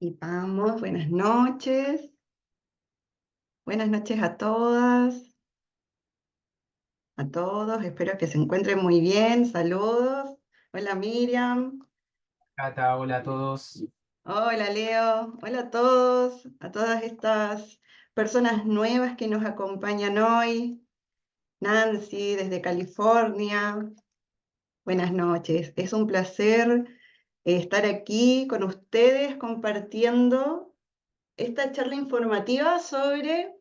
Y vamos, buenas noches. Buenas noches a todas, a todos. Espero que se encuentren muy bien. Saludos. Hola Miriam. Cata, hola a todos. Hola Leo. Hola a todos, a todas estas personas nuevas que nos acompañan hoy. Nancy desde California. Buenas noches. Es un placer estar aquí con ustedes compartiendo esta charla informativa sobre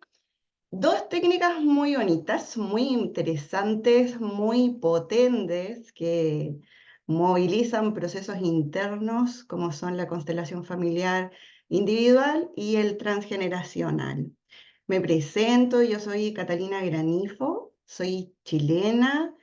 dos técnicas muy bonitas, muy interesantes, muy potentes, que movilizan procesos internos como son la constelación familiar individual y el transgeneracional. Me presento, yo soy Catalina Granifo, soy chilena,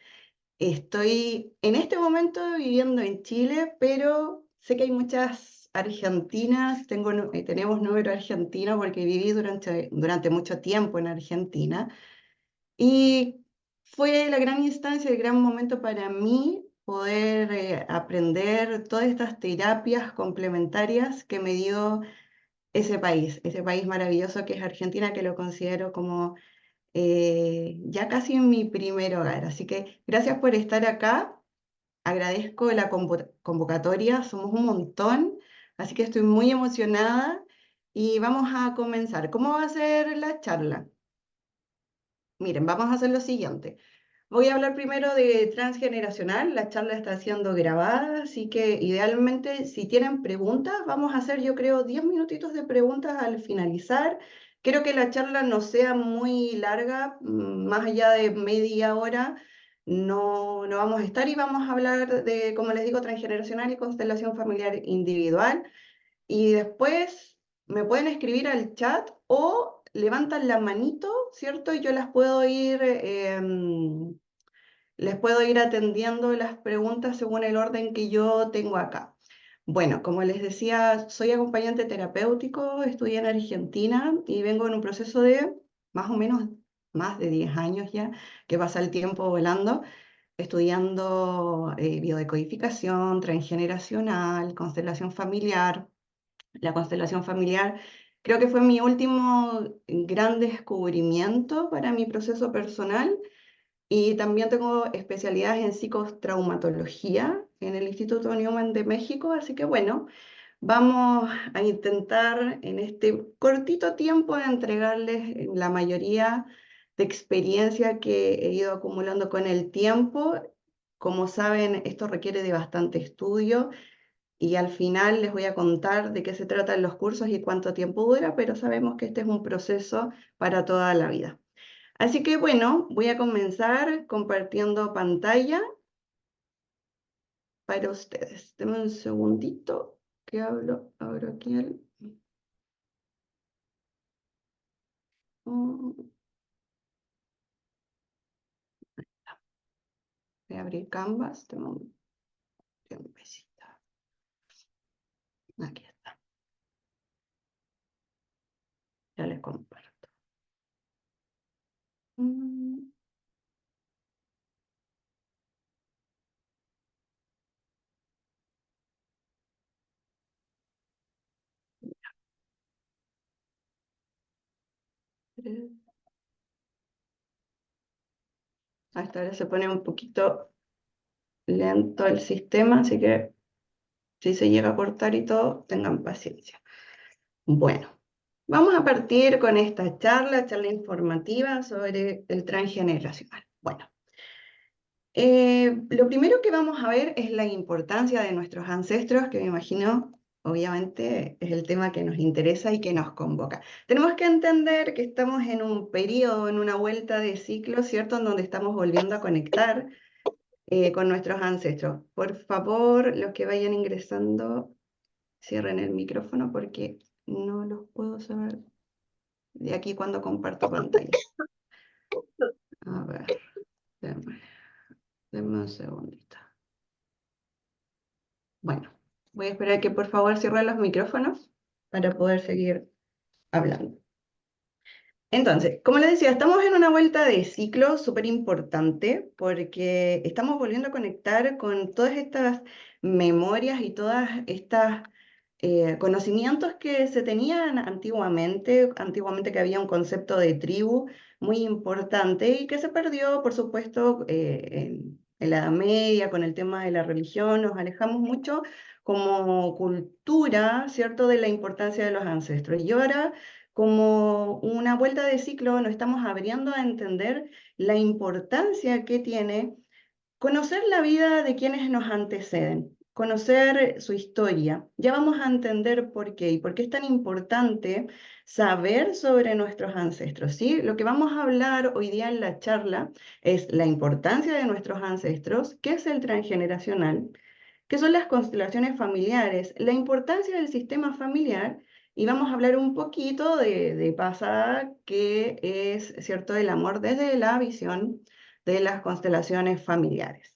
estoy en este momento viviendo en Chile, pero sé que hay muchas argentinas, tenemos número argentino porque viví durante mucho tiempo en Argentina y fue la gran instancia, el gran momento para mí poder aprender todas estas terapias complementarias que me dio ese país maravilloso que es Argentina, que lo considero como ya casi en mi primer hogar. Así que gracias por estar acá. Agradezco la convocatoria, somos un montón, así que estoy muy emocionada y vamos a comenzar. ¿Cómo va a ser la charla? Miren, vamos a hacer lo siguiente. Voy a hablar primero de transgeneracional, la charla está siendo grabada, así que idealmente si tienen preguntas, vamos a hacer yo creo 10 minutitos de preguntas al finalizar. Quiero que la charla no sea muy larga, más allá de media hora, no vamos a estar y vamos a hablar de, como les digo, transgeneracional y constelación familiar individual. Y después me pueden escribir al chat o levantan la manito, ¿cierto? Y yo les puedo ir atendiendo las preguntas según el orden que yo tengo acá. Bueno, como les decía, soy acompañante terapéutico, estudié en Argentina y vengo en un proceso de más o menos más de 10 años ya, que pasa el tiempo volando, estudiando biodecodificación, transgeneracional, constelación familiar. La constelación familiar creo que fue mi último gran descubrimiento para mi proceso personal y también tengo especialidades en psicotraumatología en el Instituto Newman de México, así que bueno, vamos a intentar en este cortito tiempo de entregarles la mayoría de experiencia que he ido acumulando con el tiempo. Como saben, esto requiere de bastante estudio y al final les voy a contar de qué se tratan los cursos y cuánto tiempo dura, pero sabemos que este es un proceso para toda la vida. Así que bueno, voy a comenzar compartiendo pantalla para ustedes. Denme un segundito que abro aquí mm, voy a abrir Canvas, denme un tiempecito. Aquí está, ya les comparto. Mm, tres. Hasta ahora se pone un poquito lento el sistema, así que si se llega a cortar y todo, tengan paciencia. Bueno, vamos a partir con esta charla informativa sobre el transgeneracional. Bueno, lo primero que vamos a ver es la importancia de nuestros ancestros, que me imagino, obviamente, es el tema que nos interesa y que nos convoca. Tenemos que entender que estamos en un periodo, en una vuelta de ciclo, ¿cierto?, en donde estamos volviendo a conectar con nuestros ancestros. Por favor, los que vayan ingresando, cierren el micrófono porque no los puedo saber de aquí cuando comparto pantalla. A ver, denme, denme un segundito. Bueno, voy a esperar que por favor cierren los micrófonos para poder seguir hablando. Entonces, como les decía, estamos en una vuelta de ciclo súper importante porque estamos volviendo a conectar con todas estas memorias y todas estas conocimientos que se tenían antiguamente que había un concepto de tribu muy importante y que se perdió, por supuesto, en la Edad Media, con el tema de la religión, nos alejamos mucho como cultura, ¿cierto?, de la importancia de los ancestros. Y ahora, como una vuelta de ciclo, nos estamos abriendo a entender la importancia que tiene conocer la vida de quienes nos anteceden, conocer su historia. Ya vamos a entender por qué y por qué es tan importante saber sobre nuestros ancestros, ¿sí? Lo que vamos a hablar hoy día en la charla es la importancia de nuestros ancestros, qué es el transgeneracional, qué son las constelaciones familiares, la importancia del sistema familiar y vamos a hablar un poquito de pasada, que es, ¿cierto?, el amor desde la visión de las constelaciones familiares.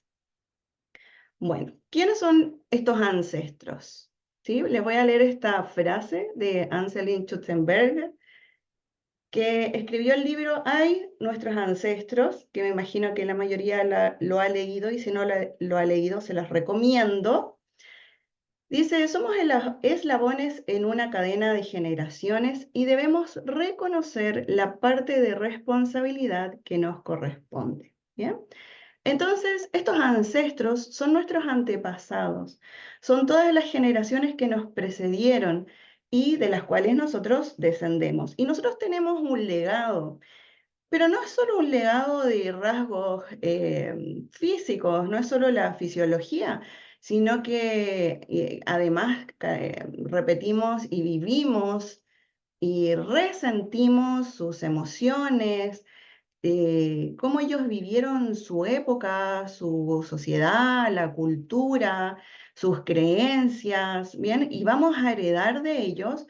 Bueno, ¿quiénes son estos ancestros? ¿Sí? Les voy a leer esta frase de Anselin Schutzenberger, que escribió el libro Ay, nuestros ancestros, que me imagino que la mayoría lo ha leído, y si no lo ha leído, se las recomiendo. Dice, somos eslabones en una cadena de generaciones y debemos reconocer la parte de responsabilidad que nos corresponde. ¿Bien? Entonces, estos ancestros son nuestros antepasados, son todas las generaciones que nos precedieron y de las cuales nosotros descendemos. Y nosotros tenemos un legado, pero no es solo un legado de rasgos físicos, no es solo la fisiología, sino que además repetimos y vivimos y resentimos sus emociones, cómo ellos vivieron su época, su sociedad, la cultura, sus creencias, ¿bien? Y vamos a heredar de ellos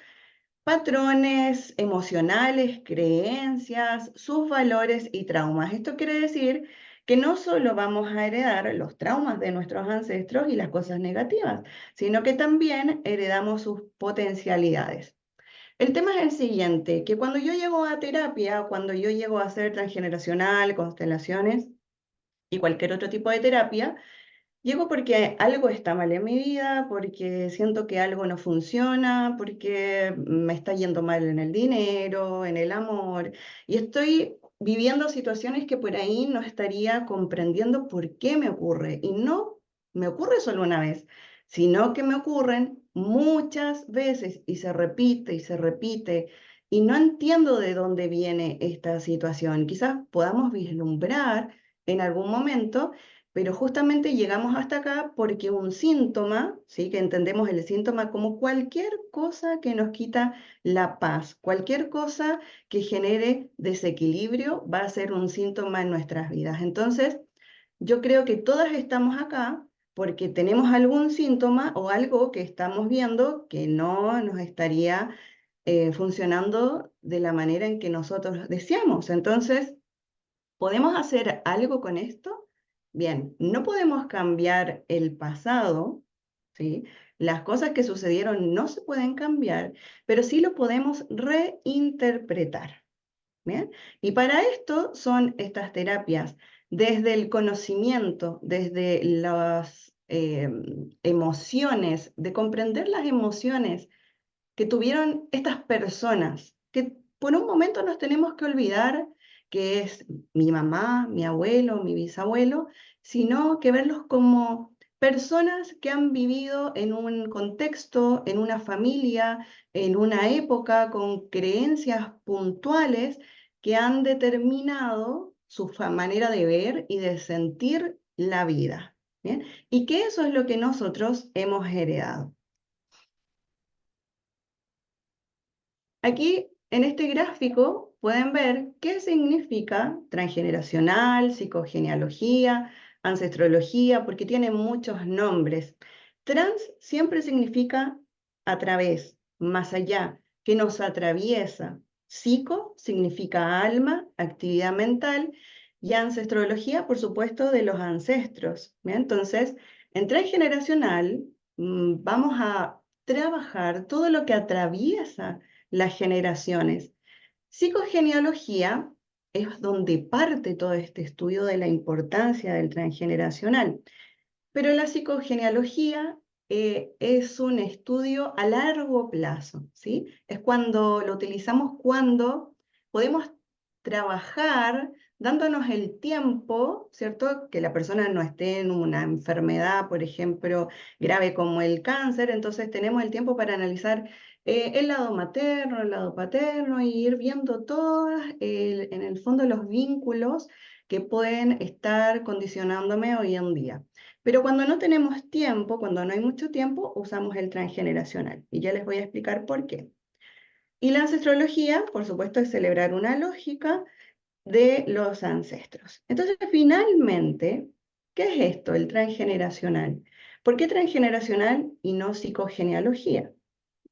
patrones emocionales, creencias, sus valores y traumas. Esto quiere decir que no solo vamos a heredar los traumas de nuestros ancestros y las cosas negativas, sino que también heredamos sus potencialidades. El tema es el siguiente, que cuando yo llego a terapia, cuando yo llego a hacer transgeneracional, constelaciones y cualquier otro tipo de terapia, llego porque algo está mal en mi vida, porque siento que algo no funciona, porque me está yendo mal en el dinero, en el amor, y estoy viviendo situaciones que por ahí no estaría comprendiendo por qué me ocurre. Y no me ocurre solo una vez, sino que me ocurren muchas veces y se repite, y no entiendo de dónde viene esta situación. Quizás podamos vislumbrar en algún momento, pero justamente llegamos hasta acá porque un síntoma, ¿sí?, que entendemos el síntoma como cualquier cosa que nos quita la paz, cualquier cosa que genere desequilibrio va a ser un síntoma en nuestras vidas. Entonces, yo creo que todas estamos acá porque tenemos algún síntoma o algo que estamos viendo que no nos estaría funcionando de la manera en que nosotros deseamos. Entonces, ¿podemos hacer algo con esto? Bien, no podemos cambiar el pasado, ¿sí? Las cosas que sucedieron no se pueden cambiar, pero sí lo podemos reinterpretar. ¿Bien? Y para esto son estas terapias, desde el conocimiento, desde las emociones, de comprender las emociones que tuvieron estas personas, que por un momento nos tenemos que olvidar que es mi mamá, mi abuelo, mi bisabuelo, sino que verlos como personas que han vivido en un contexto, en una familia, en una época, con creencias puntuales que han determinado su manera de ver y de sentir la vida. ¿Bien? Y que eso es lo que nosotros hemos heredado. Aquí en este gráfico pueden ver qué significa transgeneracional, psicogenealogía, ancestrología, porque tiene muchos nombres. Trans siempre significa a través, más allá, que nos atraviesa. Psico significa alma, actividad mental, y ancestrología, por supuesto, de los ancestros. ¿Bien? Entonces, en transgeneracional vamos a trabajar todo lo que atraviesa las generaciones. Psicogenealogía es donde parte todo este estudio de la importancia del transgeneracional, pero la psicogenealogía es un estudio a largo plazo, ¿sí? Es cuando lo utilizamos cuando podemos trabajar dándonos el tiempo, ¿cierto? Que la persona no esté en una enfermedad, por ejemplo, grave como el cáncer, entonces tenemos el tiempo para analizar el lado materno, el lado paterno, y ir viendo todos, en el fondo, los vínculos que pueden estar condicionándome hoy en día. Pero cuando no tenemos tiempo, cuando no hay mucho tiempo, usamos el transgeneracional. Y ya les voy a explicar por qué. Y la ancestrología, por supuesto, es celebrar una lógica de los ancestros. Entonces, finalmente, ¿qué es esto, el transgeneracional? ¿Por qué transgeneracional y no psicogenealogía?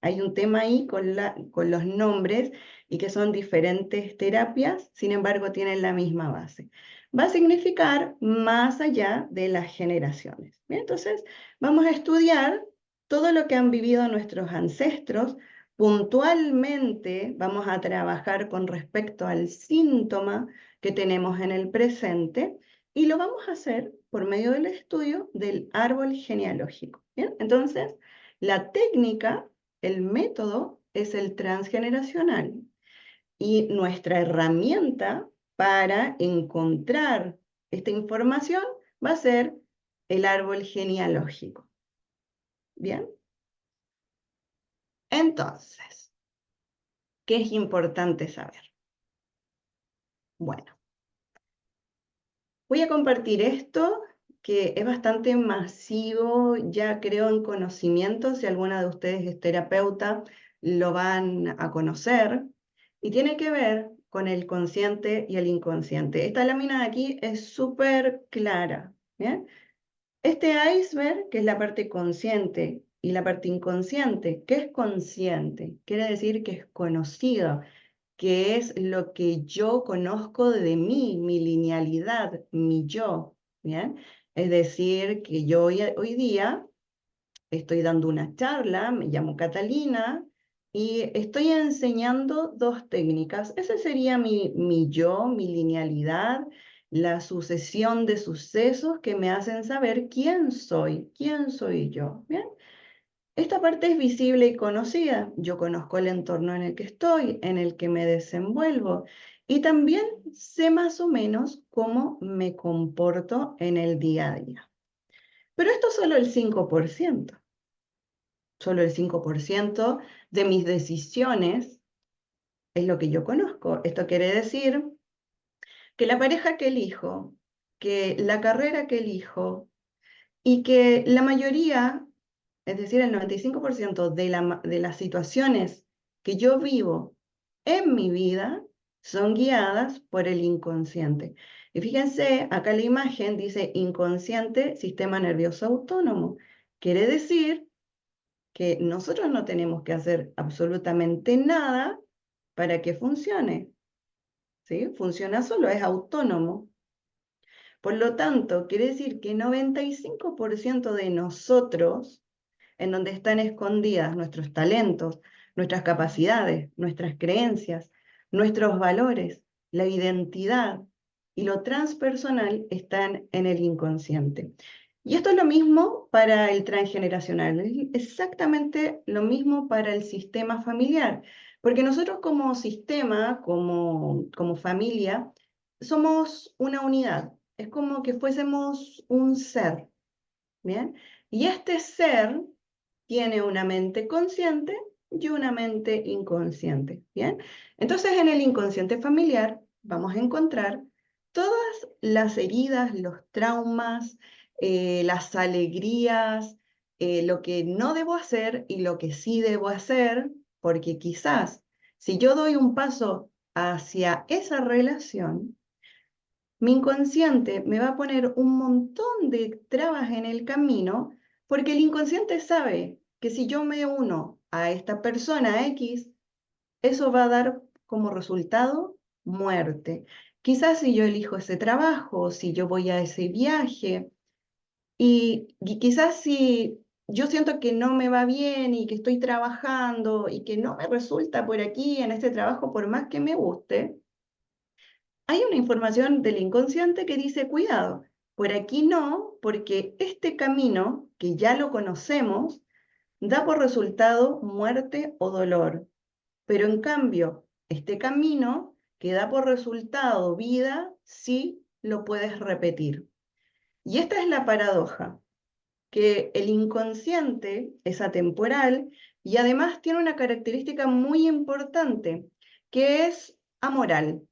Hay un tema ahí con los nombres y que son diferentes terapias, sin embargo tienen la misma base. Va a significar más allá de las generaciones. Bien, entonces, vamos a estudiar todo lo que han vivido nuestros ancestros. Puntualmente vamos a trabajar con respecto al síntoma que tenemos en el presente y lo vamos a hacer por medio del estudio del árbol genealógico. Bien, entonces, la técnica, el método, es el transgeneracional y nuestra herramienta para encontrar esta información va a ser el árbol genealógico. Bien, entonces, ¿qué es importante saber? Bueno, voy a compartir esto que es bastante masivo, ya creo en conocimiento, si alguna de ustedes es terapeuta, lo van a conocer, y tiene que ver con el consciente y el inconsciente. Esta lámina de aquí es súper clara, ¿bien? Este iceberg, que es la parte consciente, y la parte inconsciente, que es consciente, quiere decir que es conocido, que es lo que yo conozco de mí, mi linealidad, mi yo, ¿bien? Es decir, que yo hoy día estoy dando una charla, me llamo Catalina, y estoy enseñando dos técnicas. Ese sería mi yo, mi linealidad, la sucesión de sucesos que me hacen saber quién soy yo, ¿bien? Esta parte es visible y conocida. Yo conozco el entorno en el que estoy, en el que me desenvuelvo, y también sé más o menos cómo me comporto en el día a día. Pero esto es solo el 5%. Solo el 5% de mis decisiones es lo que yo conozco. Esto quiere decir que la pareja que elijo, que la carrera que elijo y que la mayoría, es decir, el 95% de las situaciones que yo vivo en mi vida son guiadas por el inconsciente. Y fíjense, acá la imagen dice inconsciente, sistema nervioso autónomo. Quiere decir que nosotros no tenemos que hacer absolutamente nada para que funcione, ¿sí? Funciona solo, es autónomo. Por lo tanto, quiere decir que 95% de nosotros, en donde están escondidas nuestros talentos, nuestras capacidades, nuestras creencias, nuestros valores, la identidad y lo transpersonal, están en el inconsciente. Y esto es lo mismo para el transgeneracional, es exactamente lo mismo para el sistema familiar, porque nosotros como sistema, como familia, somos una unidad, es como que fuésemos un ser, ¿bien? Y este ser tiene una mente consciente y una mente inconsciente, ¿bien? Entonces, en el inconsciente familiar vamos a encontrar todas las heridas, los traumas, las alegrías, lo que no debo hacer y lo que sí debo hacer, porque quizás si yo doy un paso hacia esa relación, mi inconsciente me va a poner un montón de trabas en el camino, porque el inconsciente sabe que si yo me uno a esta persona X, eso va a dar como resultado muerte. Quizás si yo elijo ese trabajo, si yo voy a ese viaje, y quizás si yo siento que no me va bien y que estoy trabajando y que no me resulta por aquí en este trabajo, por más que me guste, hay una información del inconsciente que dice, cuidado, por aquí no, porque este camino, que ya lo conocemos, da por resultado muerte o dolor. Pero en cambio, este camino que da por resultado vida, sí lo puedes repetir. Y esta es la paradoja, que el inconsciente es atemporal y además tiene una característica muy importante, que es amoral.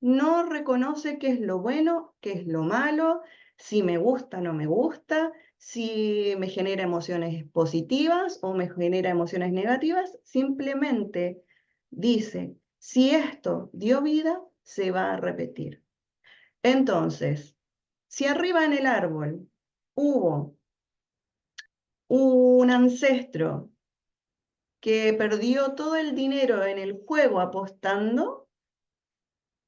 No reconoce qué es lo bueno, qué es lo malo, si me gusta o no me gusta, si me genera emociones positivas o me genera emociones negativas, simplemente dice, si esto dio vida, se va a repetir. Entonces, si arriba en el árbol hubo un ancestro que perdió todo el dinero en el juego apostando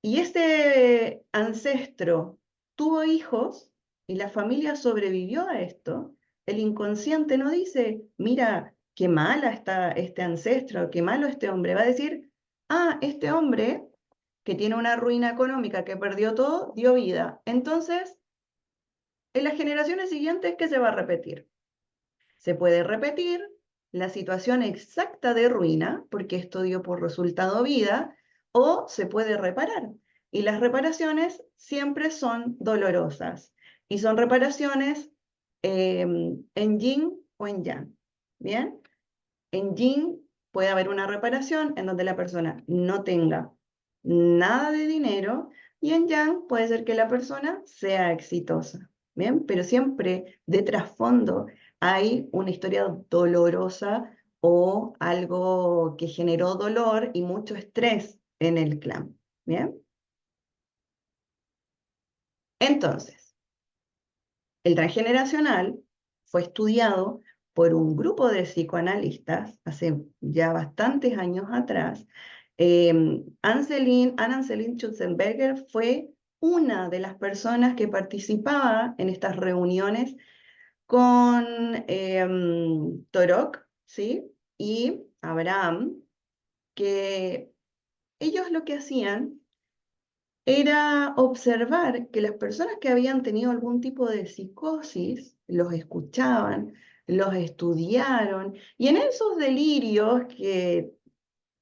y este ancestro tuvo hijos y la familia sobrevivió a esto, el inconsciente no dice, mira, qué mala está este ancestro, qué malo este hombre. Va a decir, ah, este hombre que tiene una ruina económica, que perdió todo, dio vida. Entonces, en las generaciones siguientes, ¿qué se va a repetir? Se puede repetir la situación exacta de ruina, porque esto dio por resultado vida, o se puede reparar. Y las reparaciones siempre son dolorosas. Y son reparaciones en yin o en yang. ¿Bien? En yin puede haber una reparación en donde la persona no tenga nada de dinero y en yang puede ser que la persona sea exitosa. ¿Bien? Pero siempre de trasfondo hay una historia dolorosa o algo que generó dolor y mucho estrés en el clan. ¿Bien? Entonces, el transgeneracional fue estudiado por un grupo de psicoanalistas hace ya bastantes años atrás. Anne-Céline Schutzenberger fue una de las personas que participaba en estas reuniones con Torok, ¿sí? Y Abraham, que ellos lo que hacían era observar que las personas que habían tenido algún tipo de psicosis los escuchaban, los estudiaron, y en esos delirios que,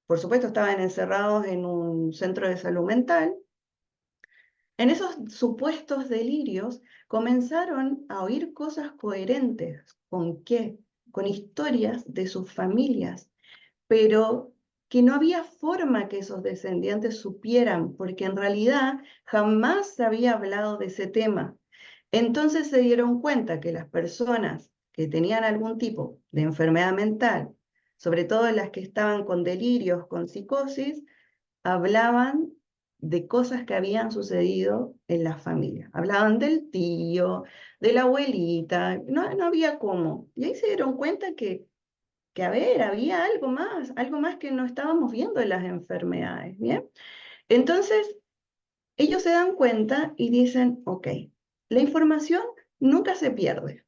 por supuesto, estaban encerrados en un centro de salud mental, en esos supuestos delirios comenzaron a oír cosas coherentes. ¿Con qué? Con historias de sus familias, pero que no había forma que esos descendientes supieran, porque en realidad jamás se había hablado de ese tema. Entonces se dieron cuenta que las personas que tenían algún tipo de enfermedad mental, sobre todo las que estaban con delirios, con psicosis, hablaban de cosas que habían sucedido en la familia. Hablaban del tío, de la abuelita, no había cómo. Y ahí se dieron cuenta que a ver, había algo más que no estábamos viendo en las enfermedades, ¿bien? Entonces, ellos se dan cuenta y dicen, ok, la información nunca se pierde.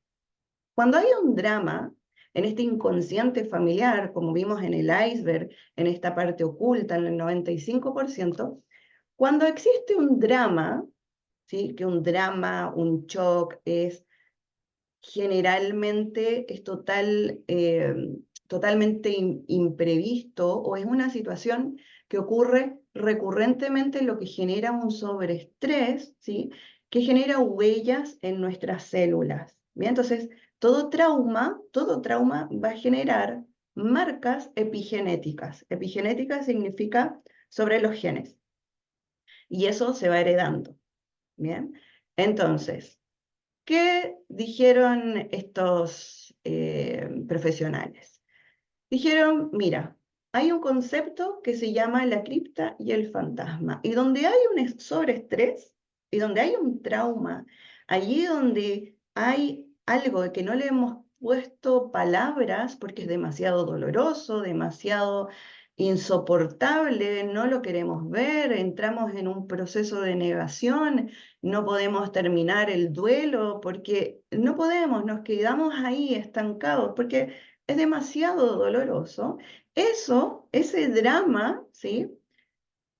Cuando hay un drama, en este inconsciente familiar, como vimos en el iceberg, en esta parte oculta, en el 95%, cuando existe un drama, ¿sí? Que un drama, un shock generalmente es totalmente imprevisto o es una situación que ocurre recurrentemente, lo que genera un sobreestrés, ¿sí? Que genera huellas en nuestras células. ¿Bien? Entonces, todo trauma va a generar marcas epigenéticas. Epigenética significa sobre los genes. Y eso se va heredando. ¿Bien? Entonces, ¿qué dijeron estos profesionales? Dijeron, mira, hay un concepto que se llama la cripta y el fantasma, y donde hay un sobreestrés y donde hay un trauma, allí donde hay algo que no le hemos puesto palabras porque es demasiado doloroso, demasiado insoportable, no lo queremos ver, entramos en un proceso de negación, no podemos terminar el duelo porque no podemos, nos quedamos ahí estancados porque es demasiado doloroso. Ese drama, ¿sí?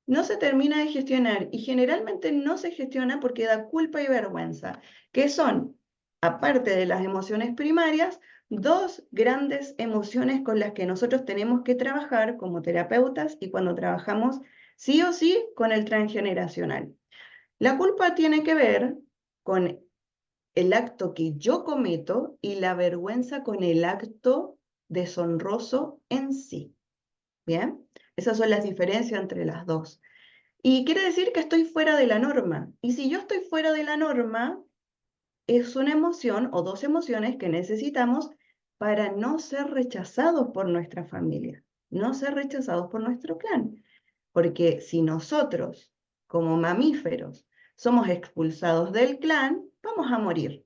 no se termina de gestionar y generalmente no se gestiona porque da culpa y vergüenza, que son, aparte de las emociones primarias, dos grandes emociones con las que nosotros tenemos que trabajar como terapeutas y cuando trabajamos sí o sí con el transgeneracional. La culpa tiene que ver con el acto que yo cometo y la vergüenza con el acto deshonroso en sí. ¿Bien? Esas son las diferencias entre las dos. Y quiere decir que estoy fuera de la norma. Y si yo estoy fuera de la norma, es una emoción o dos emociones que necesitamos para no ser rechazados por nuestra familia, no ser rechazados por nuestro clan. Porque si nosotros, como mamíferos, somos expulsados del clan, vamos a morir.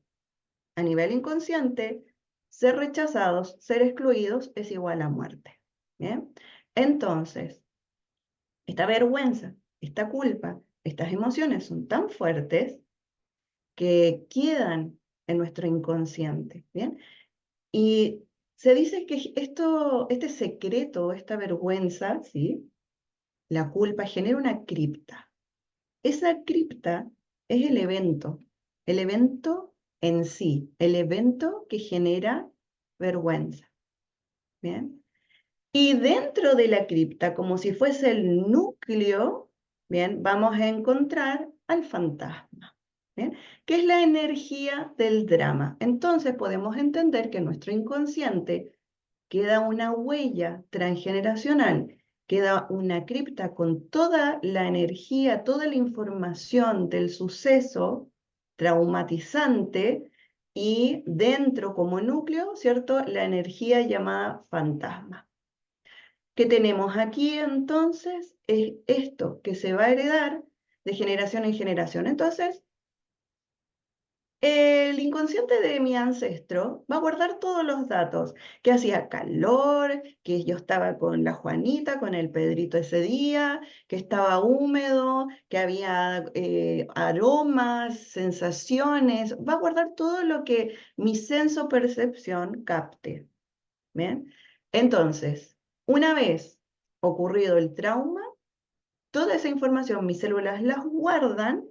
A nivel inconsciente, ser rechazados, ser excluidos es igual a muerte. ¿Bien? Entonces, esta vergüenza, esta culpa, estas emociones son tan fuertes que quedan en nuestro inconsciente, ¿bien? Y se dice que este secreto, esta vergüenza, ¿sí? La culpa genera una cripta. Esa cripta es el evento en sí, el evento que genera vergüenza, ¿bien? Y dentro de la cripta, como si fuese el núcleo, bien, vamos a encontrar al fantasma, ¿bien? Que es la energía del drama. Entonces podemos entender que en nuestro inconsciente queda una huella transgeneracional, queda una cripta con toda la energía, toda la información del suceso traumatizante y dentro como núcleo, ¿cierto? La energía llamada fantasma. ¿Qué tenemos aquí entonces? Es esto que se va a heredar de generación en generación. Entonces, el inconsciente de mi ancestro va a guardar todos los datos, que hacía calor, que yo estaba con la Juanita, con el Pedrito ese día, que estaba húmedo, que había aromas, sensaciones. Va a guardar todo lo que mi senso percepción capte. ¿Bien? Entonces, una vez ocurrido el trauma, toda esa información mis células las guardan.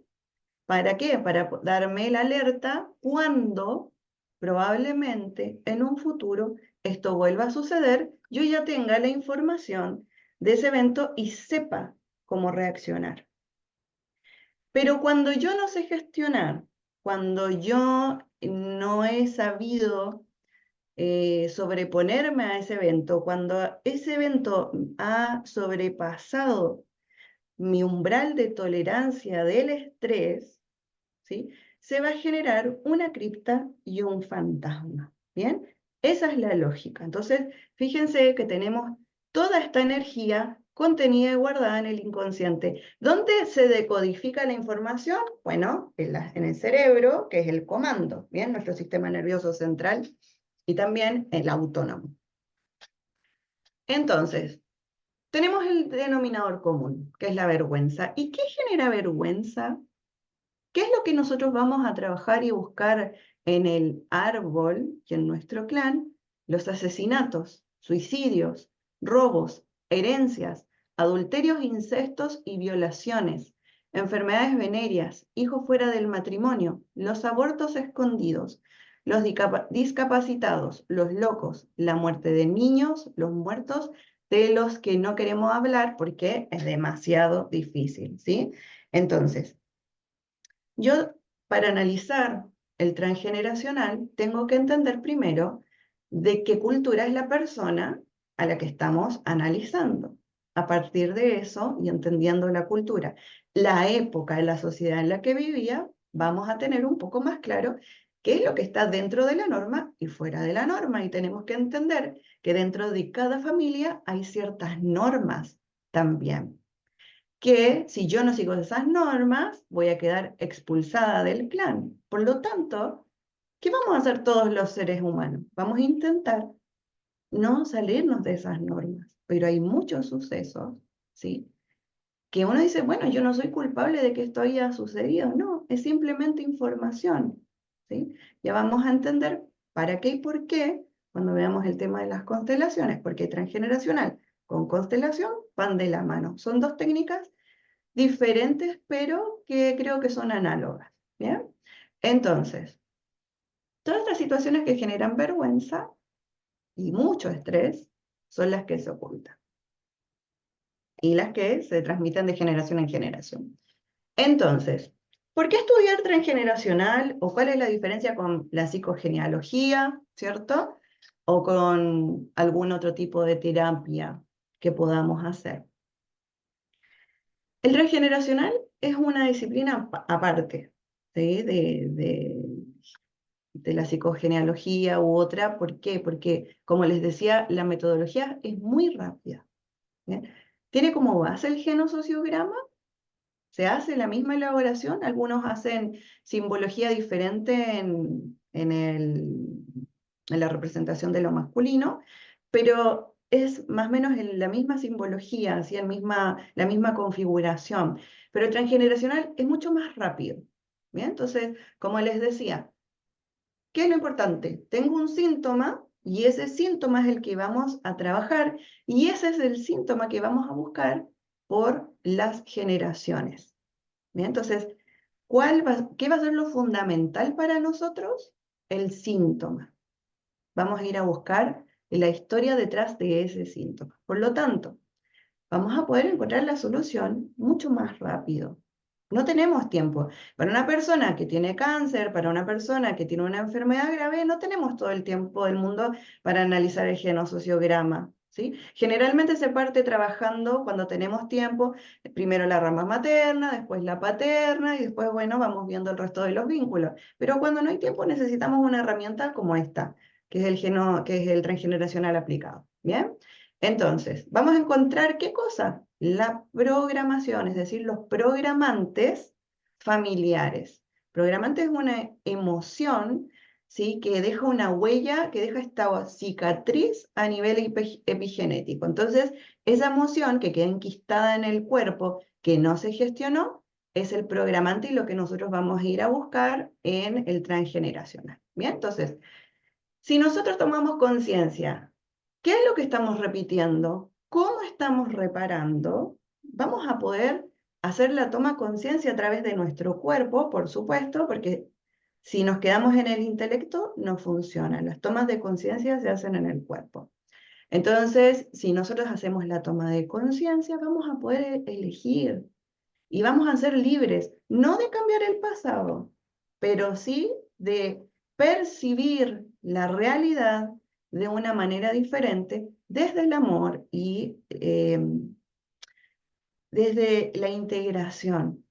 ¿Para qué? Para darme la alerta cuando probablemente en un futuro esto vuelva a suceder, yo ya tenga la información de ese evento y sepa cómo reaccionar. Pero cuando yo no sé gestionar, cuando yo no he sabido sobreponerme a ese evento, cuando ese evento ha sobrepasado mi umbral de tolerancia del estrés, ¿sí? Se va a generar una cripta y un fantasma, ¿bien? Esa es la lógica. Entonces, fíjense que tenemos toda esta energía contenida y guardada en el inconsciente. ¿Dónde se decodifica la información? Bueno, en el cerebro, que es el comando, ¿bien? Nuestro sistema nervioso central y también el autónomo. Entonces, tenemos el denominador común, que es la vergüenza. ¿Y qué genera vergüenza? ¿Qué es lo que nosotros vamos a trabajar y buscar en el árbol y en nuestro clan? Los asesinatos, suicidios, robos, herencias, adulterios, incestos y violaciones, enfermedades venéreas, hijos fuera del matrimonio, los abortos escondidos, los discapacitados, los locos, la muerte de niños, los muertos de los que no queremos hablar porque es demasiado difícil, ¿sí? Entonces, yo, para analizar el transgeneracional, tengo que entender primero de qué cultura es la persona a la que estamos analizando. A partir de eso, y entendiendo la cultura, la época de la sociedad en la que vivía, vamos a tener un poco más claro qué es lo que está dentro de la norma y fuera de la norma. Y tenemos que entender que dentro de cada familia hay ciertas normas también que si yo no sigo esas normas, voy a quedar expulsada del clan. Por lo tanto, ¿qué vamos a hacer todos los seres humanos? Vamos a intentar no salirnos de esas normas, pero hay muchos sucesos, ¿sí? Que uno dice, bueno, yo no soy culpable de que esto haya sucedido. No, es simplemente información, ¿sí? Ya vamos a entender para qué y por qué cuando veamos el tema de las constelaciones, porque transgeneracional con constelación van de la mano. Son dos técnicas diferentes, pero que creo que son análogas, ¿bien? Entonces, todas estas situaciones que generan vergüenza y mucho estrés son las que se ocultan y las que se transmiten de generación en generación. Entonces, ¿por qué estudiar transgeneracional o cuál es la diferencia con la psicogenealogía, ¿cierto? O con algún otro tipo de terapia que podamos hacer? El transgeneracional es una disciplina aparte, ¿sí? De la psicogenealogía u otra. ¿Por qué? Porque, como les decía, la metodología es muy rápida, ¿bien? Tiene como base el genosociograma, se hace la misma elaboración, algunos hacen simbología diferente en la representación de lo masculino, pero es más o menos la misma simbología, ¿sí? La misma configuración. Pero el transgeneracional es mucho más rápido, ¿bien? Entonces, como les decía, ¿qué es lo importante? Tengo un síntoma y ese síntoma es el que vamos a trabajar y ese es el síntoma que vamos a buscar por las generaciones. Bien, entonces, ¿qué va a ser lo fundamental para nosotros? El síntoma. Vamos a ir a buscar la historia detrás de ese síntoma. Por lo tanto, vamos a poder encontrar la solución mucho más rápido. No tenemos tiempo. Para una persona que tiene cáncer, para una persona que tiene una enfermedad grave, no tenemos todo el tiempo del mundo para analizar el genosociograma, ¿sí? Generalmente se parte trabajando cuando tenemos tiempo, primero la rama materna, después la paterna y después, bueno, vamos viendo el resto de los vínculos. Pero cuando no hay tiempo necesitamos una herramienta como esta, que es el transgeneracional aplicado, ¿bien? Entonces, vamos a encontrar qué cosa, la programación, es decir, los programantes familiares. Programante es una emoción, ¿sí? Que deja una huella, que deja esta cicatriz a nivel epigenético. Entonces, esa emoción que queda enquistada en el cuerpo, que no se gestionó, es el programante y lo que nosotros vamos a ir a buscar en el transgeneracional. Bien, entonces, si nosotros tomamos conciencia, ¿qué es lo que estamos repitiendo? ¿Cómo estamos reparando? Vamos a poder hacer la toma conciencia a través de nuestro cuerpo, por supuesto, porque si nos quedamos en el intelecto, no funciona. Las tomas de conciencia se hacen en el cuerpo. Entonces, si nosotros hacemos la toma de conciencia, vamos a poder elegir y vamos a ser libres, no de cambiar el pasado, pero sí de percibir la realidad de una manera diferente desde el amor y desde la integración,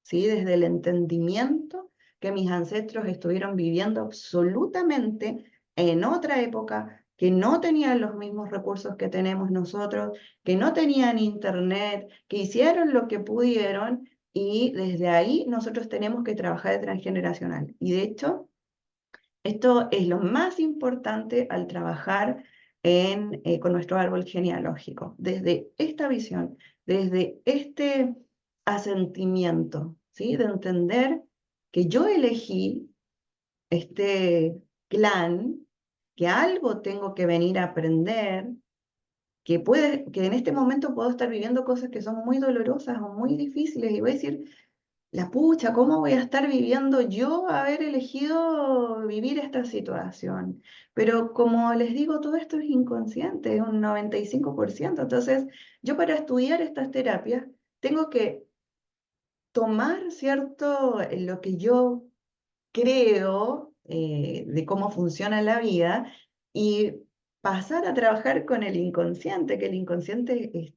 ¿sí? Desde el entendimiento que mis ancestros estuvieron viviendo absolutamente en otra época, que no tenían los mismos recursos que tenemos nosotros, que no tenían internet, que hicieron lo que pudieron y desde ahí nosotros tenemos que trabajar de transgeneracional. Y de hecho, esto es lo más importante al trabajar con nuestro árbol genealógico, desde esta visión, desde este asentimiento, ¿sí? De entender que yo elegí este clan, que algo tengo que venir a aprender, que en este momento puedo estar viviendo cosas que son muy dolorosas o muy difíciles y voy a decir, la pucha, ¿cómo voy a estar viviendo yo haber elegido vivir esta situación? Pero como les digo, todo esto es inconsciente, es un 95%. Entonces, yo para estudiar estas terapias tengo que tomar, ¿cierto?, lo que yo creo de cómo funciona la vida y pasar a trabajar con el inconsciente, que el inconsciente es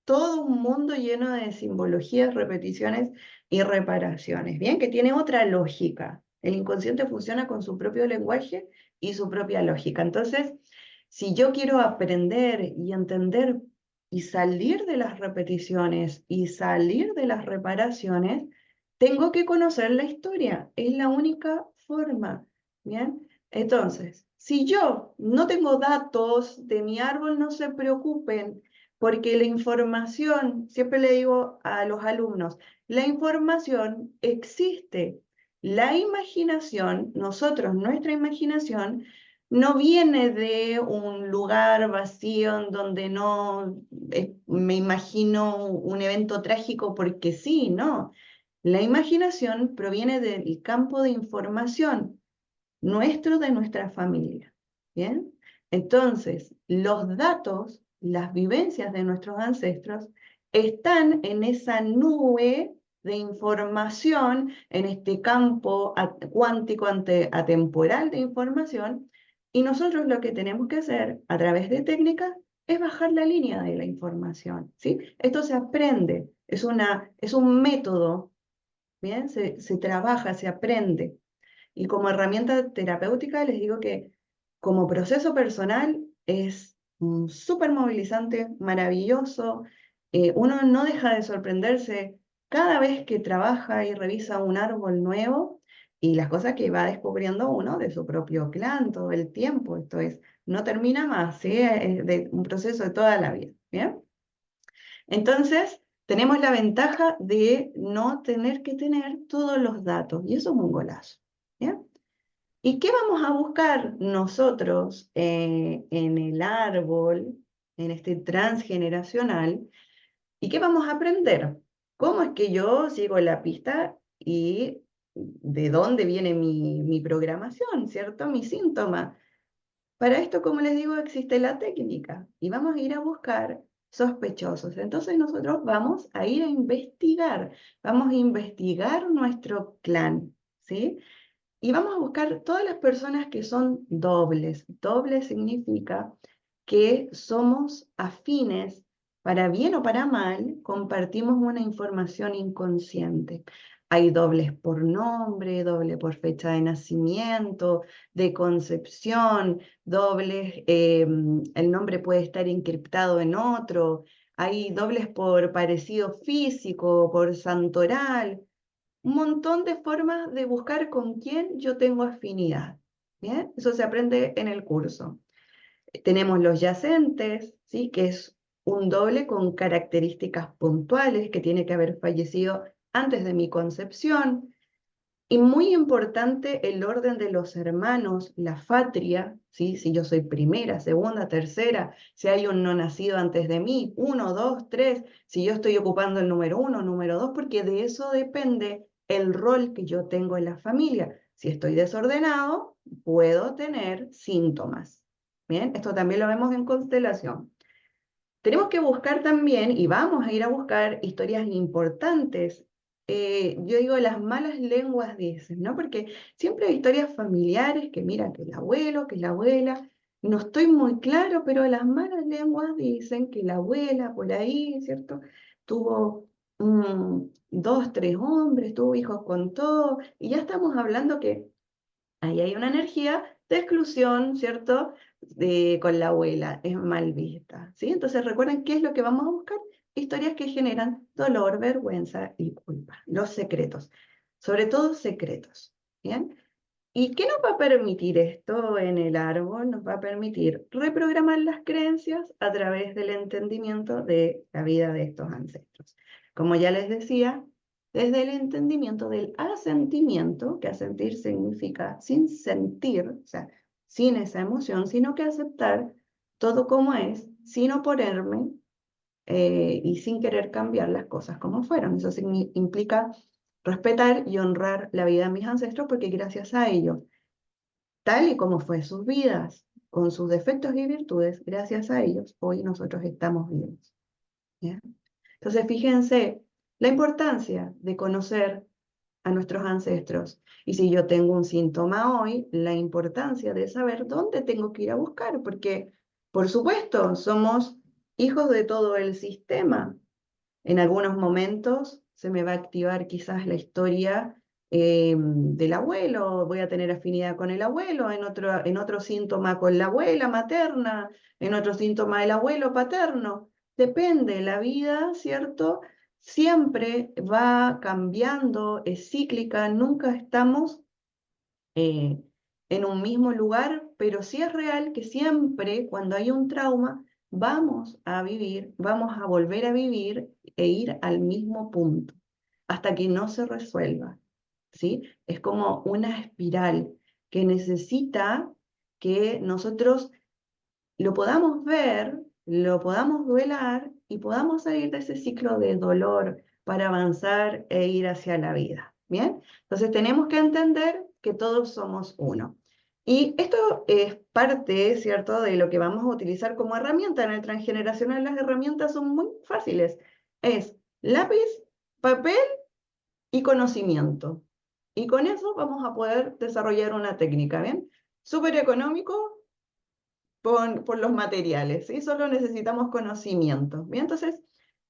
todo un mundo lleno de simbologías, repeticiones y reparaciones, ¿bien? Que tiene otra lógica. El inconsciente funciona con su propio lenguaje y su propia lógica. Entonces, si yo quiero aprender y entender y salir de las repeticiones y salir de las reparaciones, tengo que conocer la historia. Es la única forma, ¿bien? Entonces, si yo no tengo datos de mi árbol, no se preocupen porque la información, siempre le digo a los alumnos, la información existe. La imaginación, nosotros, nuestra imaginación, no viene de un lugar vacío en donde no me imagino un evento trágico porque sí, no. La imaginación proviene del campo de información nuestro de nuestra familia. ¿Bien? Entonces, los datos, las vivencias de nuestros ancestros están en esa nube de información, en este campo cuántico atemporal de información, y nosotros lo que tenemos que hacer a través de técnicas es bajar la línea de la información, ¿sí? Esto se aprende, es un método, ¿bien? Se trabaja, se aprende. Y como herramienta terapéutica les digo que como proceso personal es súper movilizante, maravilloso. Uno no deja de sorprenderse cada vez que trabaja y revisa un árbol nuevo y las cosas que va descubriendo uno de su propio clan todo el tiempo. Esto es, no termina más, ¿sí? Es de un proceso de toda la vida. ¿Bien? Entonces, tenemos la ventaja de no tener que tener todos los datos y eso es un golazo. ¿Bien? ¿Y qué vamos a buscar nosotros en el árbol, en este transgeneracional? ¿Y qué vamos a aprender? ¿Cómo es que yo sigo la pista y de dónde viene mi programación, ¿cierto? Mi síntoma. Para esto, como les digo, existe la técnica y vamos a ir a buscar sospechosos. Entonces nosotros vamos a ir a vamos a investigar nuestro clan, ¿sí? Y vamos a buscar todas las personas que son dobles. Doble significa que somos afines, para bien o para mal, compartimos una información inconsciente. Hay dobles por nombre, doble por fecha de nacimiento, de concepción, dobles, el nombre puede estar encriptado en otro. Hay dobles por parecido físico, por santoral, un montón de formas de buscar con quién yo tengo afinidad. ¿Bien? Eso se aprende en el curso. Tenemos los yacentes, ¿sí? Que es un doble con características puntuales que tiene que haber fallecido antes de mi concepción. Y muy importante el orden de los hermanos, la fatria, ¿sí? Si yo soy primera, segunda, tercera, si hay un no nacido antes de mí, uno, dos, tres, si yo estoy ocupando el número uno, número dos, porque de eso depende el rol que yo tengo en la familia. Si estoy desordenado, puedo tener síntomas. Bien, esto también lo vemos en constelación. Tenemos que buscar también, y vamos a ir a buscar historias importantes. Yo digo, las malas lenguas dicen, ¿no? Porque siempre hay historias familiares que mira, que el abuelo, que la abuela, no estoy muy claro, pero las malas lenguas dicen que la abuela por ahí, ¿cierto? Tuvo dos, tres hombres, tuvo hijos con todo, y ya estamos hablando que ahí hay una energía de exclusión, ¿cierto? Con la abuela, es mal vista, ¿sí? Entonces recuerden qué es lo que vamos a buscar. Historias que generan dolor, vergüenza y culpa. Los secretos, sobre todo secretos, ¿bien? ¿Y qué nos va a permitir esto en el árbol? Nos va a permitir reprogramar las creencias a través del entendimiento de la vida de estos ancestros. Como ya les decía, desde el entendimiento del asentimiento, que asentir significa sin sentir, o sea, sin esa emoción, sino que aceptar todo como es, sin oponerme y sin querer cambiar las cosas como fueron. Eso implica respetar y honrar la vida de mis ancestros porque gracias a ellos, tal y como fue sus vidas, con sus defectos y virtudes, gracias a ellos, hoy nosotros estamos vivos. ¿Ya? Entonces, fíjense la importancia de conocer a nuestros ancestros. Y si yo tengo un síntoma hoy, la importancia de saber dónde tengo que ir a buscar, porque, por supuesto, somos hijos de todo el sistema. En algunos momentos se me va a activar quizás la historia del abuelo, voy a tener afinidad con el abuelo, en otro síntoma con la abuela materna, en otro síntoma el abuelo paterno. Depende, la vida, ¿cierto? Siempre va cambiando, es cíclica, nunca estamos eh, en un mismo lugar, pero sí es real que siempre cuando hay un trauma vamos a vivir, vamos a volver a vivir e ir al mismo punto hasta que no se resuelva, ¿sí? Es como una espiral que necesita que nosotros lo podamos ver, lo podamos duelar y podamos salir de ese ciclo de dolor para avanzar e ir hacia la vida. ¿Bien? Entonces tenemos que entender que todos somos uno. Y esto es parte, ¿cierto?, de lo que vamos a utilizar como herramienta. En el transgeneracional las herramientas son muy fáciles. Es lápiz, papel y conocimiento. Y con eso vamos a poder desarrollar una técnica, ¿bien? Súper económico por los materiales, ¿sí? Solo necesitamos conocimiento, ¿bien? Entonces,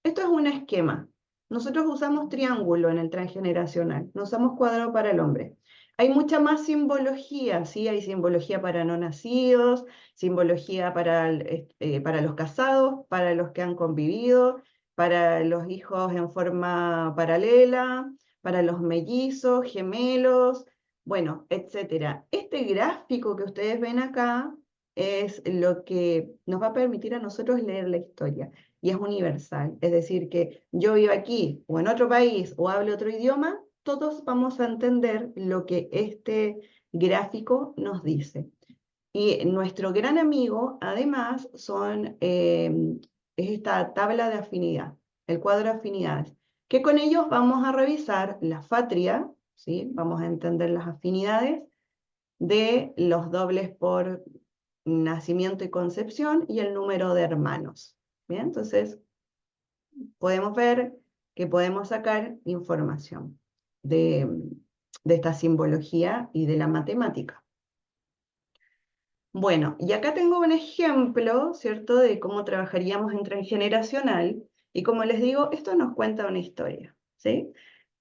esto es un esquema. Nosotros usamos triángulo en el transgeneracional, no usamos cuadrado para el hombre. Hay mucha más simbología, ¿sí? Hay simbología para no nacidos, simbología para los casados, para los que han convivido, para los hijos en forma paralela, para los mellizos, gemelos, bueno, etcétera. Este gráfico que ustedes ven acá es lo que nos va a permitir a nosotros leer la historia y es universal. Es decir, que yo vivo aquí o en otro país o hable otro idioma, todos vamos a entender lo que este gráfico nos dice. Y nuestro gran amigo, además, es esta tabla de afinidad, el cuadro de afinidades, que con ellos vamos a revisar la patria, ¿sí? Vamos a entender las afinidades de los dobles por nacimiento y concepción y el número de hermanos. Bien, entonces podemos ver que podemos sacar información de esta simbología y de la matemática. Bueno, y acá tengo un ejemplo, ¿cierto?, de cómo trabajaríamos en transgeneracional, y como les digo, esto nos cuenta una historia, ¿sí?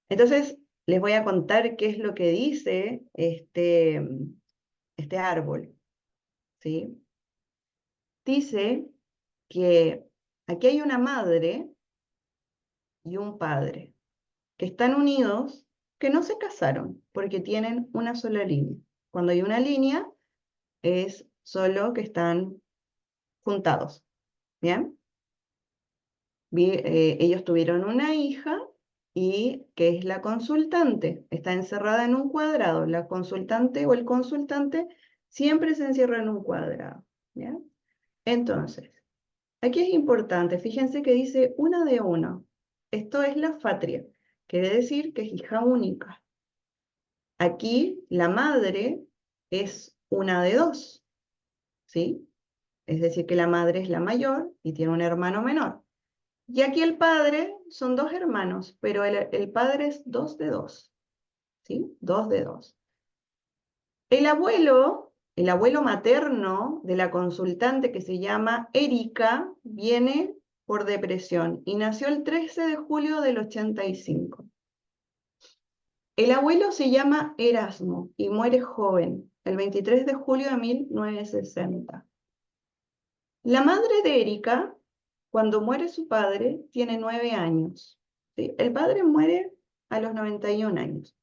Entonces, les voy a contar qué es lo que dice este árbol, ¿sí? Dice que aquí hay una madre y un padre que están unidos, que no se casaron porque tienen una sola línea. Cuando hay una línea, es solo que están juntados. ¿Bien? Ellos tuvieron una hija y que es la consultante. Está encerrada en un cuadrado. La consultante o el consultante siempre se encierra en un cuadrado. ¿Bien? Entonces, aquí es importante, fíjense que dice una de uno. Esto es la patria, quiere decir que es hija única. Aquí la madre es una de dos, ¿sí? Es decir, que la madre es la mayor y tiene un hermano menor. Y aquí el padre son dos hermanos, pero el padre es dos de dos, ¿sí? Dos de dos. El abuelo materno de la consultante que se llama Erika, viene por depresión y nació el 13 de julio del 85. El abuelo se llama Erasmo y muere joven, el 23 de julio de 1960. La madre de Erika, cuando muere su padre, tiene 9 años. ¿Sí? El padre muere a los 91 años.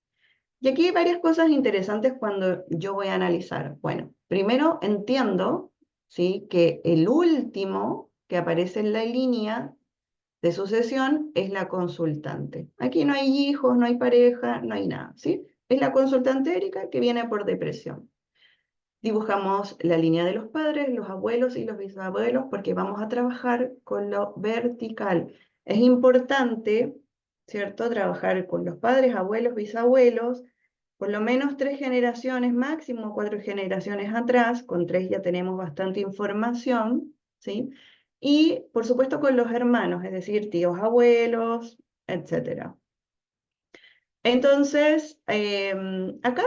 Y aquí hay varias cosas interesantes cuando yo voy a analizar. Bueno, primero entiendo, ¿sí?, que el último que aparece en la línea de sucesión es la consultante. Aquí no hay hijos, no hay pareja, no hay nada, ¿sí? Es la consultante Erika que viene por depresión. Dibujamos la línea de los padres, los abuelos y los bisabuelos porque vamos a trabajar con lo vertical. Es importante, ¿cierto?, trabajar con los padres, abuelos, bisabuelos, por lo menos 3 generaciones, máximo 4 generaciones atrás. Con 3 ya tenemos bastante información, ¿sí? Y, por supuesto, con los hermanos, es decir, tíos, abuelos, etc. Entonces, acá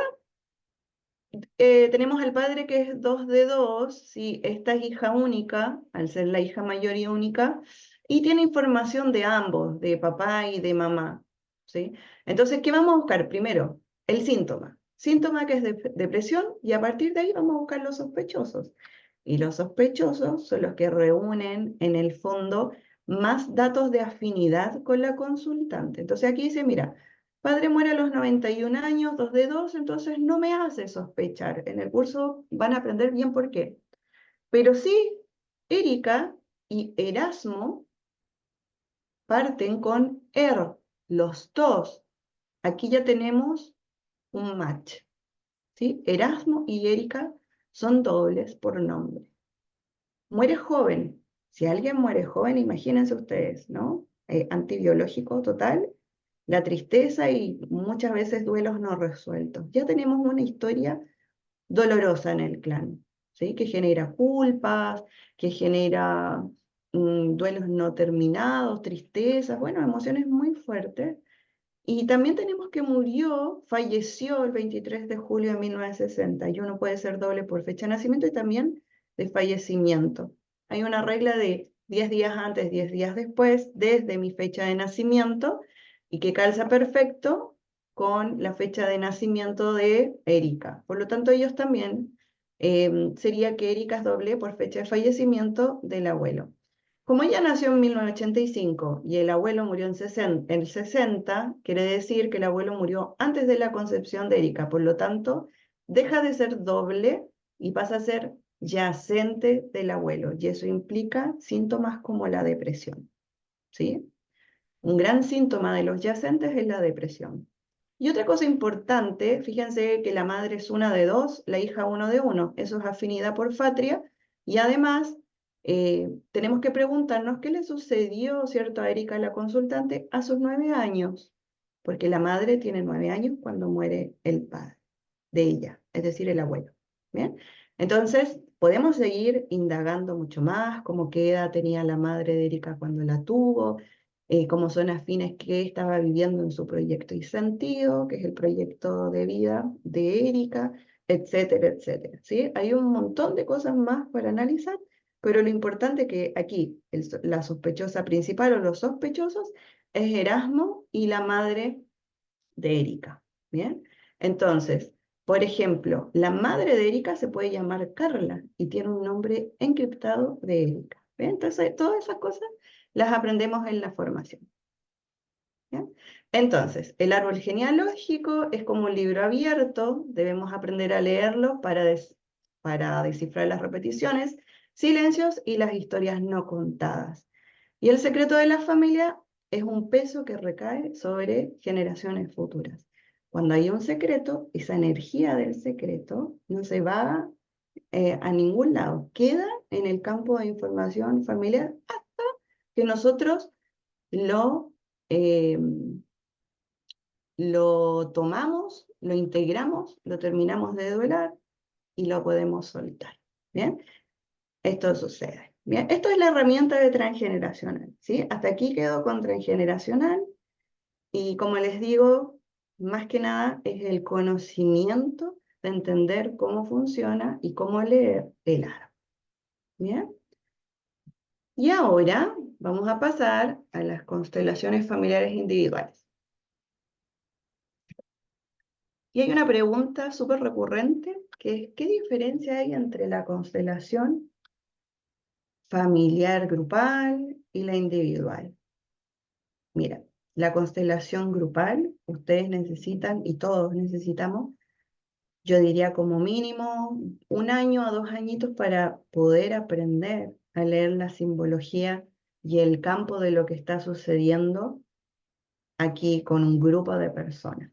tenemos al padre que es 2 de 2, ¿sí? Esta es hija única, al ser la hija mayor y única, y tiene información de ambos, de papá y de mamá, ¿sí? Entonces, ¿qué vamos a buscar? Primero, el síntoma. Síntoma que es depresión, y a partir de ahí vamos a buscar los sospechosos. Y los sospechosos son los que reúnen, en el fondo, más datos de afinidad con la consultante. Entonces, aquí dice, mira, padre muere a los 91 años, 2 de 2, entonces no me hace sospechar. En el curso van a aprender bien por qué. Pero sí, Erika y Erasmo parten con los dos. Aquí ya tenemos un match, ¿sí? Erasmo y Erika son dobles por nombre. Muere joven. Si alguien muere joven, imagínense ustedes, ¿no? Antibiológico total, la tristeza y muchas veces duelos no resueltos. Ya tenemos una historia dolorosa en el clan, ¿sí? Que genera culpas, que genera duelos no terminados, tristezas, bueno, emociones muy fuertes. Y también tenemos que falleció el 23 de julio de 1961, puede ser doble por fecha de nacimiento y también de fallecimiento. Hay una regla de 10 días antes, 10 días después, desde mi fecha de nacimiento, y que calza perfecto con la fecha de nacimiento de Erika. Por lo tanto, ellos también, sería que Erika es doble por fecha de fallecimiento del abuelo. Como ella nació en 1985 y el abuelo murió en el 60, quiere decir que el abuelo murió antes de la concepción de Erika. Por lo tanto, deja de ser doble y pasa a ser yacente del abuelo. Y eso implica síntomas como la depresión, ¿sí? Un gran síntoma de los yacentes es la depresión. Y otra cosa importante, fíjense que la madre es una de dos, la hija uno de uno. Eso es afinidad por patria. Y además, tenemos que preguntarnos qué le sucedió, ¿cierto?, a Erika, la consultante, a sus 9 años. Porque la madre tiene 9 años cuando muere el padre de ella, es decir, el abuelo. ¿Bien? Entonces, podemos seguir indagando mucho más, cómo qué edad tenía la madre de Erika cuando la tuvo, cómo son afines que estaba viviendo en su proyecto y sentido, que es el proyecto de vida de Erika, etcétera, etcétera. ¿Sí? Hay un montón de cosas más para analizar, pero lo importante es que aquí la sospechosa principal o los sospechosos es Erasmo y la madre de Erika. ¿Bien? Entonces, por ejemplo, la madre de Erika se puede llamar Carla y tiene un nombre encriptado de Erika. ¿Bien? Entonces, todas esas cosas las aprendemos en la formación. ¿Bien? Entonces, el árbol genealógico es como un libro abierto, debemos aprender a leerlo para descifrar las repeticiones, silencios y las historias no contadas. Y el secreto de la familia es un peso que recae sobre generaciones futuras. Cuando hay un secreto, esa energía del secreto no se va a ningún lado, queda en el campo de información familiar hasta que nosotros lo, eh, lo tomamos, lo integramos, lo terminamos de duelar y lo podemos soltar. ¿Bien? Esto sucede. Bien, esto es la herramienta de transgeneracional, ¿sí? Hasta aquí quedo con transgeneracional y como les digo, más que nada es el conocimiento de entender cómo funciona y cómo leer el árbol. Bien, y ahora vamos a pasar a las constelaciones familiares individuales. Y hay una pregunta súper recurrente que es, ¿qué diferencia hay entre la constelación familiar grupal y la individual? Mira, la constelación grupal, ustedes necesitan y todos necesitamos, yo diría como mínimo 1 año a 2 añitos para poder aprender a leer la simbología y el campo de lo que está sucediendo aquí con un grupo de personas.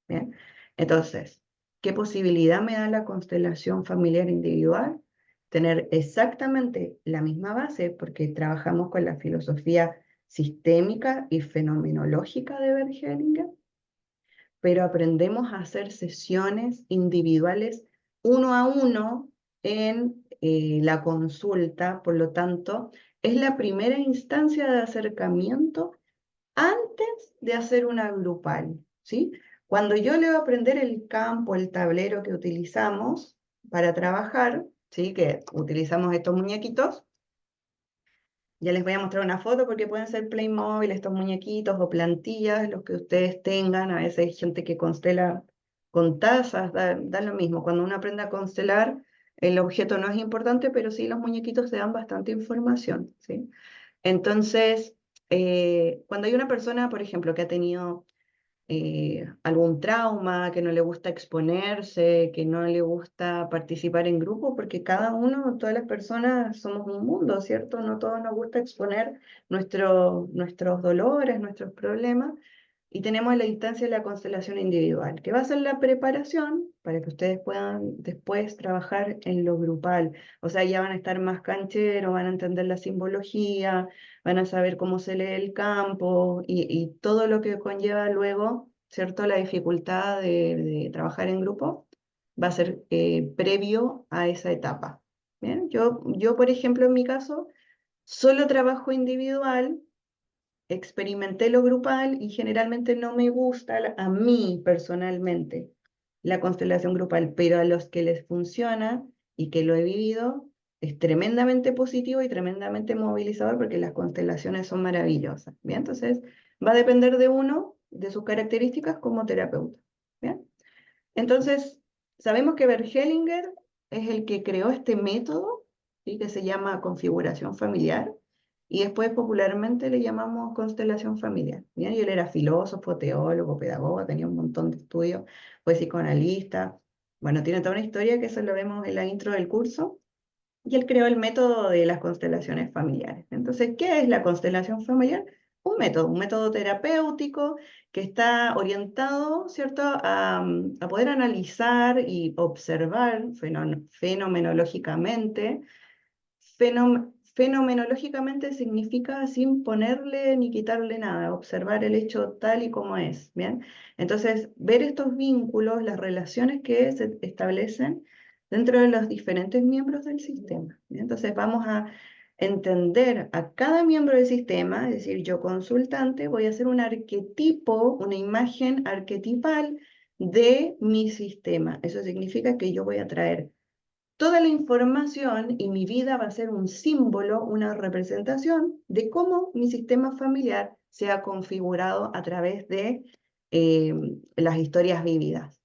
¿Bien? Entonces, ¿qué posibilidad me da la constelación familiar individual? Tener exactamente la misma base, porque trabajamos con la filosofía sistémica y fenomenológica de Bert Hellinger, pero aprendemos a hacer sesiones individuales uno a uno en la consulta, por lo tanto, es la primera instancia de acercamiento antes de hacer una grupal, ¿sí? Cuando yo le voy a aprender el campo, el tablero que utilizamos para trabajar, ¿sí? Que utilizamos estos muñequitos, ya les voy a mostrar una foto porque pueden ser Playmobil, estos muñequitos o plantillas, los que ustedes tengan. A veces hay gente que constela con tazas, da lo mismo. Cuando uno aprende a constelar, el objeto no es importante, pero sí los muñequitos te dan bastante información, ¿sí? Entonces, cuando hay una persona, por ejemplo, que ha tenido algún trauma, que no le gusta exponerse, que no le gusta participar en grupo, porque cada uno, todas las personas somos un mundo, ¿cierto? No todos nos gusta exponer nuestros dolores, nuestros problemas. y tenemos la instancia de la constelación individual, que va a ser la preparación para que ustedes puedan después trabajar en lo grupal. O sea, ya van a estar más cancheros, van a entender la simbología, van a saber cómo se lee el campo y todo lo que conlleva luego, ¿cierto? La dificultad de trabajar en grupo va a ser previo a esa etapa. ¿Bien? Yo, por ejemplo, en mi caso, solo trabajo individual, experimenté lo grupal y generalmente no me gusta a mí personalmente la constelación grupal, pero a los que les funciona y que lo he vivido, es tremendamente positivo y tremendamente movilizador porque las constelaciones son maravillosas. ¿Bien? Entonces, va a depender de uno, de sus características como terapeuta. ¿Bien? Entonces, sabemos que Bert Hellinger es el que creó este método, ¿sí? Que se llama configuración familiar, y después popularmente le llamamos constelación familiar. ¿Bien? Y él era filósofo, teólogo, pedagogo, tenía un montón de estudios, fue psicoanalista. Bueno, tiene toda una historia que eso lo vemos en la intro del curso. Y él creó el método de las constelaciones familiares. Entonces, ¿qué es la constelación familiar? Un método terapéutico que está orientado, ¿cierto?, a poder analizar y observar fenomenológicamente. Fenomenológicamente significa sin ponerle ni quitarle nada, observar el hecho tal y como es, ¿bien? Entonces, ver estos vínculos, las relaciones que se establecen dentro de los diferentes miembros del sistema, ¿bien? Entonces, vamos a entender a cada miembro del sistema, es decir, yo consultante voy a hacer un arquetipo, una imagen arquetipal de mi sistema. Eso significa que yo voy a traer toda la información y mi vida va a ser un símbolo, una representación de cómo mi sistema familiar se ha configurado a través de las historias vividas.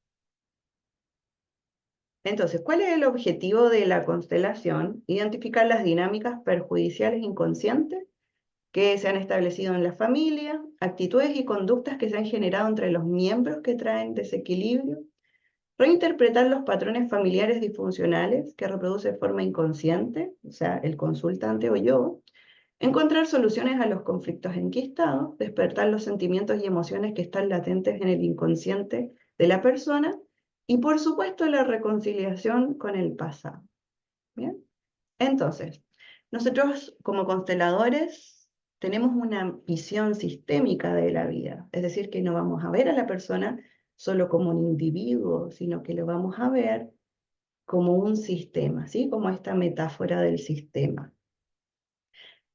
Entonces, ¿cuál es el objetivo de la constelación? Identificar las dinámicas perjudiciales inconscientes que se han establecido en la familia, actitudes y conductas que se han generado entre los miembros que traen desequilibrio, reinterpretar los patrones familiares disfuncionales que reproduce de forma inconsciente, o sea, el consultante o yo, encontrar soluciones a los conflictos enquistados, despertar los sentimientos y emociones que están latentes en el inconsciente de la persona y, por supuesto, la reconciliación con el pasado. ¿Bien? Entonces, nosotros como consteladores tenemos una visión sistémica de la vida, es decir, que no vamos a ver a la persona solo como un individuo, sino que lo vamos a ver como un sistema, ¿sí? Como esta metáfora del sistema.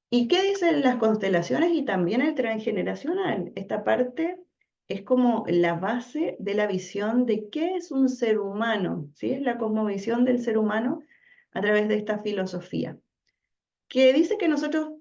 ¿Y qué dicen las constelaciones y también el transgeneracional? Esta parte es como la base de la visión de qué es un ser humano, ¿sí? Es la cosmovisión del ser humano a través de esta filosofía que dice que nosotros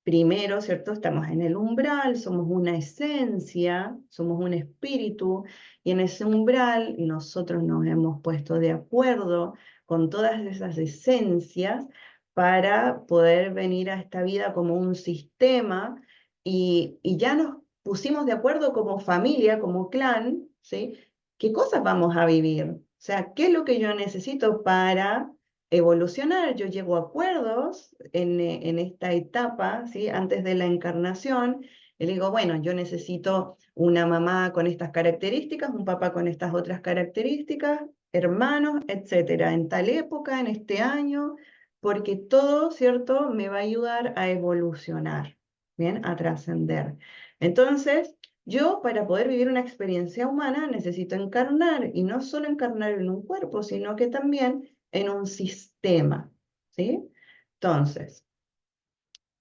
primero, ¿cierto? Estamos en el umbral, somos una esencia, somos un espíritu, y en ese umbral nosotros nos hemos puesto de acuerdo con todas esas esencias para poder venir a esta vida como un sistema, y ya nos pusimos de acuerdo como familia, como clan, ¿sí? ¿Qué cosas vamos a vivir? O sea, ¿qué es lo que yo necesito para evolucionar? Yo llego a acuerdos en esta etapa, ¿sí? Antes de la encarnación, y le digo, bueno, yo necesito una mamá con estas características, un papá con estas otras características, hermanos, etcétera, en tal época, en este año, porque todo, ¿cierto?, me va a ayudar a evolucionar, ¿bien? A trascender. Entonces, yo para poder vivir una experiencia humana necesito encarnar, y no solo encarnar en un cuerpo, sino que también en un sistema, ¿sí? Entonces,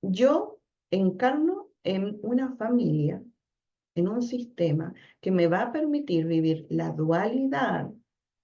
yo encarno en una familia, en un sistema que me va a permitir vivir la dualidad.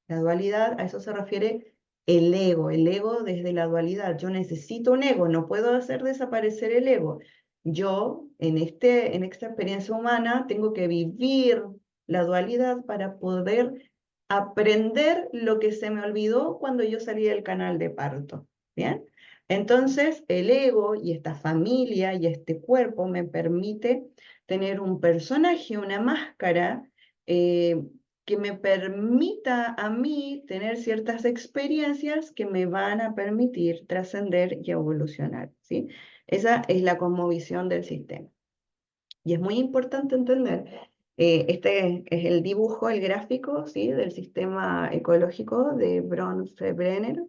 La dualidad, a eso se refiere el ego desde la dualidad. Yo necesito un ego, no puedo hacer desaparecer el ego. Yo, en esta experiencia humana, tengo que vivir la dualidad para poder aprender lo que se me olvidó cuando yo salí del canal de parto. ¿Bien? Entonces, el ego y esta familia y este cuerpo me permite tener un personaje, una máscara, que me permita a mí tener ciertas experiencias que me van a permitir trascender y evolucionar, ¿sí? Esa es la cosmovisión del sistema. Y es muy importante entender Este es el dibujo, el gráfico, ¿sí? Del sistema ecológico de Bronfenbrenner,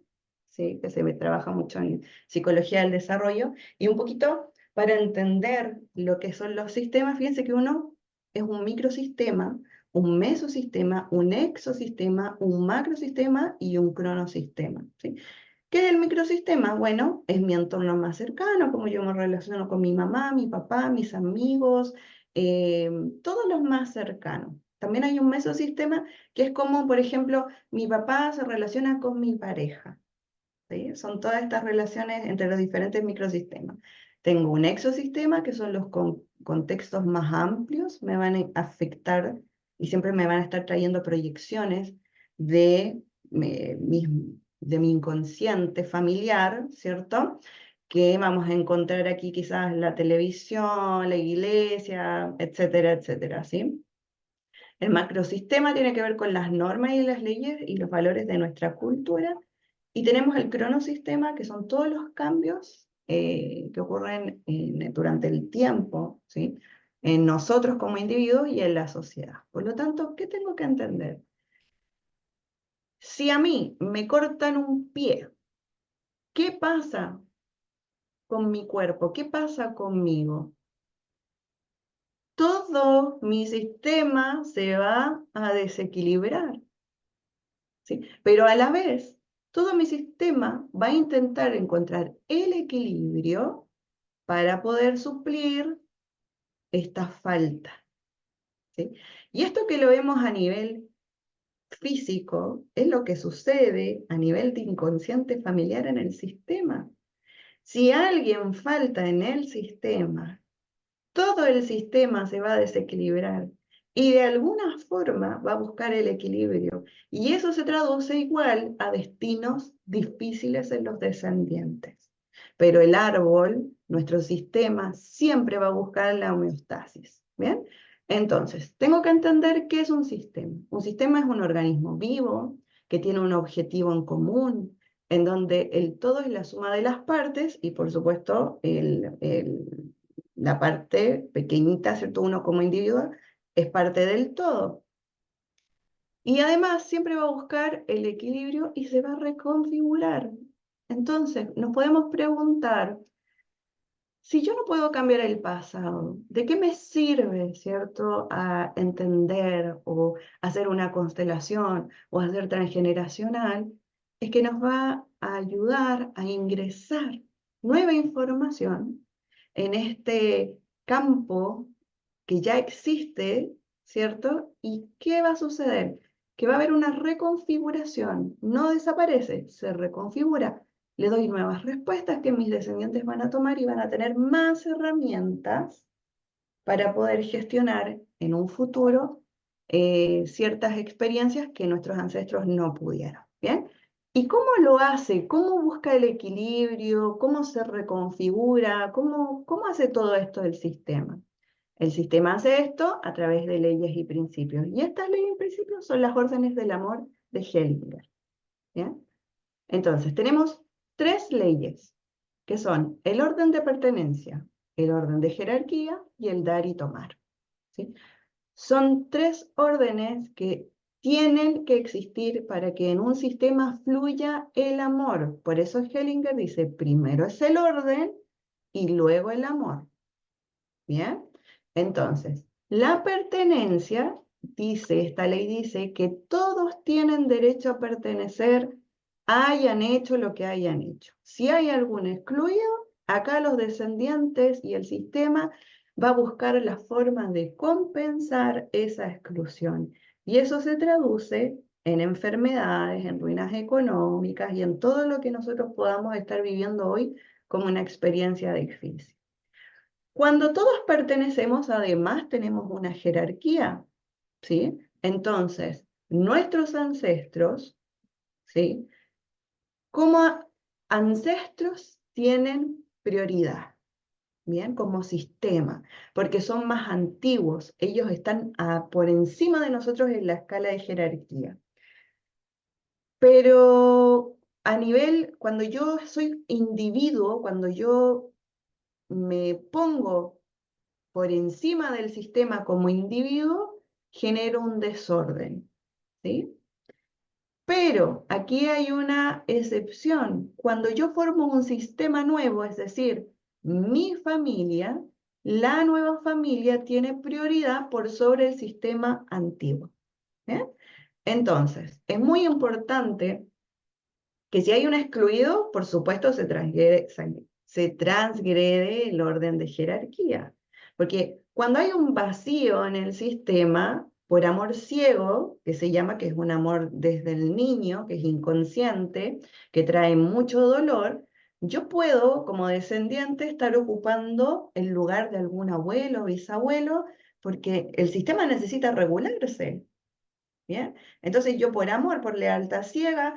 ¿sí? Que se trabaja mucho en psicología del desarrollo. Y un poquito para entender lo que son los sistemas, fíjense que uno es un microsistema, un mesosistema, un exosistema, un macrosistema y un cronosistema, ¿sí? ¿Qué es el microsistema? Bueno, es mi entorno más cercano, como yo me relaciono con mi mamá, mi papá, mis amigos, eh, todos los más cercanos. También hay un mesosistema que es como, por ejemplo, mi papá se relaciona con mi pareja, ¿sí? Son todas estas relaciones entre los diferentes microsistemas. Tengo un exosistema, que son los contextos más amplios, me van a afectar y siempre me van a estar trayendo proyecciones de, mis de mi inconsciente familiar, ¿cierto? Que vamos a encontrar aquí quizás la televisión, la iglesia, etcétera, etcétera, ¿sí? El macrosistema tiene que ver con las normas y las leyes y los valores de nuestra cultura. Y tenemos el cronosistema, que son todos los cambios que ocurren durante el tiempo, ¿sí? En nosotros como individuos y en la sociedad. Por lo tanto, ¿qué tengo que entender? Si a mí me cortan un pie, ¿qué pasa con mi cuerpo? ¿Qué pasa conmigo? Todo mi sistema se va a desequilibrar, ¿sí? Pero a la vez, todo mi sistema va a intentar encontrar el equilibrio para poder suplir esta falta, ¿sí? Y esto que lo vemos a nivel físico es lo que sucede a nivel de inconsciente familiar en el sistema. Si alguien falta en el sistema, todo el sistema se va a desequilibrar y de alguna forma va a buscar el equilibrio. Y eso se traduce igual a destinos difíciles en los descendientes. Pero el árbol, nuestro sistema, siempre va a buscar la homeostasis. ¿Bien? Entonces, tengo que entender qué es un sistema. Un sistema es un organismo vivo que tiene un objetivo en común, en donde el todo es la suma de las partes y, por supuesto, la parte pequeñita, ¿cierto? Uno como individuo es parte del todo. Y además siempre va a buscar el equilibrio y se va a reconfigurar. Entonces, nos podemos preguntar, si yo no puedo cambiar el pasado, ¿de qué me sirve, cierto, a entender o hacer una constelación o hacer transgeneracional? Es que nos va a ayudar a ingresar nueva información en este campo que ya existe, ¿cierto? ¿Y qué va a suceder? Que va a haber una reconfiguración, no desaparece, se reconfigura. Le doy nuevas respuestas que mis descendientes van a tomar y van a tener más herramientas para poder gestionar en un futuro ciertas experiencias que nuestros ancestros no pudieron. ¿Bien? ¿Y cómo lo hace? ¿Cómo busca el equilibrio? ¿Cómo se reconfigura? ¿Cómo hace todo esto el sistema? El sistema hace esto a través de leyes y principios. Y estas leyes y principios son las órdenes del amor de Hellinger. ¿Bien? Entonces, tenemos tres leyes, que son el orden de pertenencia, el orden de jerarquía y el dar y tomar, ¿sí? Son tres órdenes que tienen que existir para que en un sistema fluya el amor. Por eso Hellinger dice, primero es el orden y luego el amor. ¿Bien? Entonces, la pertenencia, esta ley dice que todos tienen derecho a pertenecer, hayan hecho lo que hayan hecho. Si hay algún excluido, acá los descendientes y el sistema va a buscar la forma de compensar esa exclusión. Y eso se traduce en enfermedades, en ruinas económicas y en todo lo que nosotros podamos estar viviendo hoy como una experiencia difícil. Cuando todos pertenecemos, además tenemos una jerarquía, ¿sí? Entonces, nuestros ancestros, ¿sí? Como ancestros tienen prioridad, ¿bien? Como sistema, porque son más antiguos, ellos están por encima de nosotros en la escala de jerarquía. Pero a nivel, cuando yo soy individuo, cuando yo me pongo por encima del sistema como individuo, genero un desorden, ¿sí? Pero aquí hay una excepción. Cuando yo formo un sistema nuevo, es decir, mi familia, la nueva familia tiene prioridad por sobre el sistema antiguo. ¿Eh? Entonces, es muy importante que si hay un excluido, por supuesto se transgrede el orden de jerarquía. Porque cuando hay un vacío en el sistema, por amor ciego, que se llama, que es un amor desde el niño, que es inconsciente, que trae mucho dolor, yo puedo, como descendiente, estar ocupando el lugar de algún abuelo o bisabuelo, porque el sistema necesita regularse. ¿Bien? Entonces yo por amor, por lealtad ciega,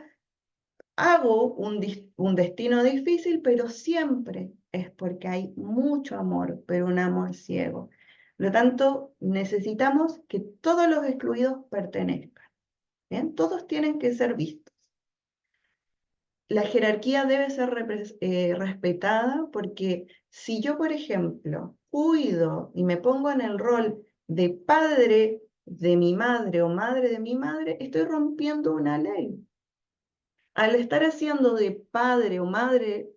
hago un destino difícil, pero siempre es porque hay mucho amor, pero un amor ciego. Por lo tanto, necesitamos que todos los excluidos pertenezcan. ¿Bien? Todos tienen que ser vistos. La jerarquía debe ser respetada porque si yo, por ejemplo, cuido y me pongo en el rol de padre de mi madre o madre de mi madre, estoy rompiendo una ley. Al estar haciendo de padre o madre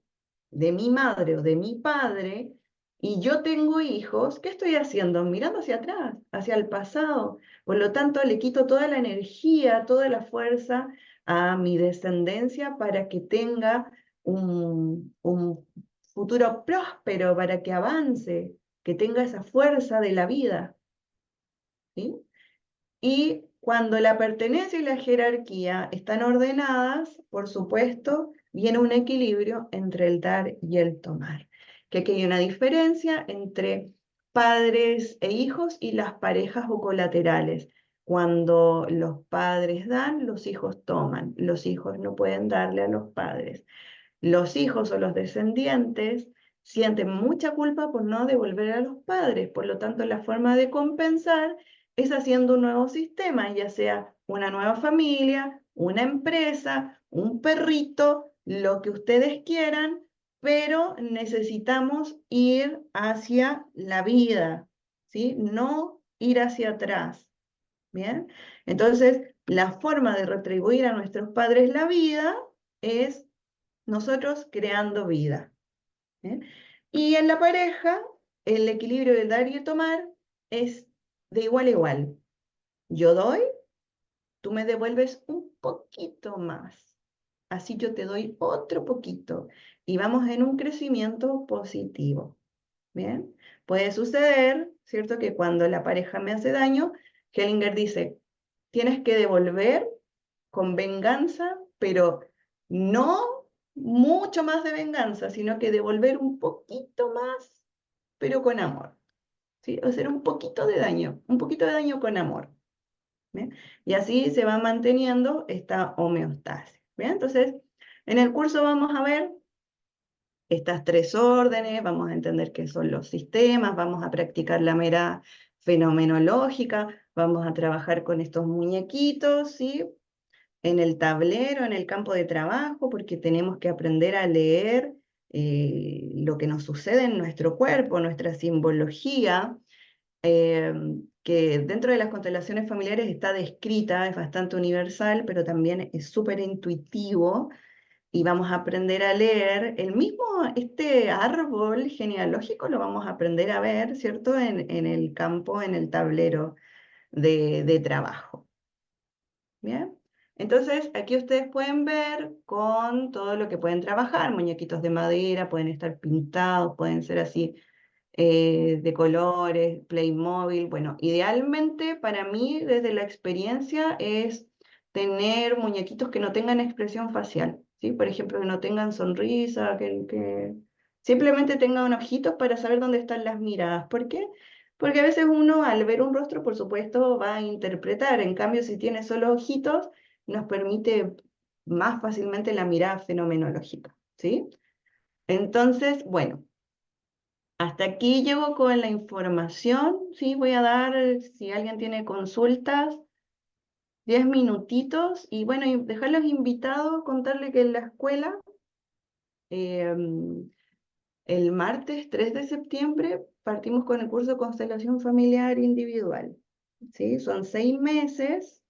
de mi madre o de mi padre, y yo tengo hijos, ¿qué estoy haciendo? Mirando hacia atrás, hacia el pasado. Por lo tanto, le quito toda la energía, toda la fuerza a mi descendencia para que tenga un futuro próspero, para que avance, que tenga esa fuerza de la vida. ¿Sí? Y cuando la pertenencia y la jerarquía están ordenadas, por supuesto, viene un equilibrio entre el dar y el tomar. Que aquí hay una diferencia entre padres e hijos y las parejas o colaterales. Cuando los padres dan, los hijos toman. Los hijos no pueden darle a los padres. Los hijos o los descendientes sienten mucha culpa por no devolver a los padres, por lo tanto la forma de compensar es haciendo un nuevo sistema, ya sea una nueva familia, una empresa, un perrito, lo que ustedes quieran, pero necesitamos ir hacia la vida, ¿sí? No ir hacia atrás, ¿bien? Entonces, la forma de retribuir a nuestros padres la vida es nosotros creando vida. ¿Eh? Y en la pareja, el equilibrio del dar y el tomar es de igual a igual. Yo doy, tú me devuelves un poquito más. Así yo te doy otro poquito. Y vamos en un crecimiento positivo. ¿Bien? Puede suceder, ¿cierto? Que cuando la pareja me hace daño, Hellinger dice, tienes que devolver con venganza, pero no mucho más de venganza, sino que devolver un poquito más, pero con amor. ¿Sí? Hacer un poquito de daño con amor. ¿Bien? Y así se va manteniendo esta homeostasis. ¿Bien? Entonces, en el curso vamos a ver estas tres órdenes, vamos a entender qué son los sistemas, vamos a practicar la mera fenomenológica, vamos a trabajar con estos muñequitos, ¿sí? En el tablero, en el campo de trabajo, porque tenemos que aprender a leer lo que nos sucede en nuestro cuerpo, nuestra simbología, eh, que dentro de las constelaciones familiares está descrita, es bastante universal, pero también es súper intuitivo, y vamos a aprender a leer el mismo, este árbol genealógico lo vamos a aprender a ver, ¿cierto? En el campo, en el tablero de trabajo. ¿Bien? Entonces, aquí ustedes pueden ver con todo lo que pueden trabajar, muñequitos de madera, pueden estar pintados, pueden ser así de colores, Playmobil. Bueno, idealmente para mí, desde la experiencia, es tener muñequitos que no tengan expresión facial, ¿sí? Por ejemplo, que no tengan sonrisa, que simplemente tengan ojitos para saber dónde están las miradas. ¿Por qué? Porque a veces uno al ver un rostro, por supuesto, va a interpretar. En cambio, si tiene solo ojitos, nos permite más fácilmente la mirada fenomenológica, ¿sí? Entonces, bueno, hasta aquí llego con la información, ¿sí? Voy a dar, si alguien tiene consultas, 10 minutitos y bueno, y dejarlos invitados, contarle que en la escuela el martes 3 de septiembre partimos con el curso de Constelación Familiar Individual. ¿Sí? Son 6 meses,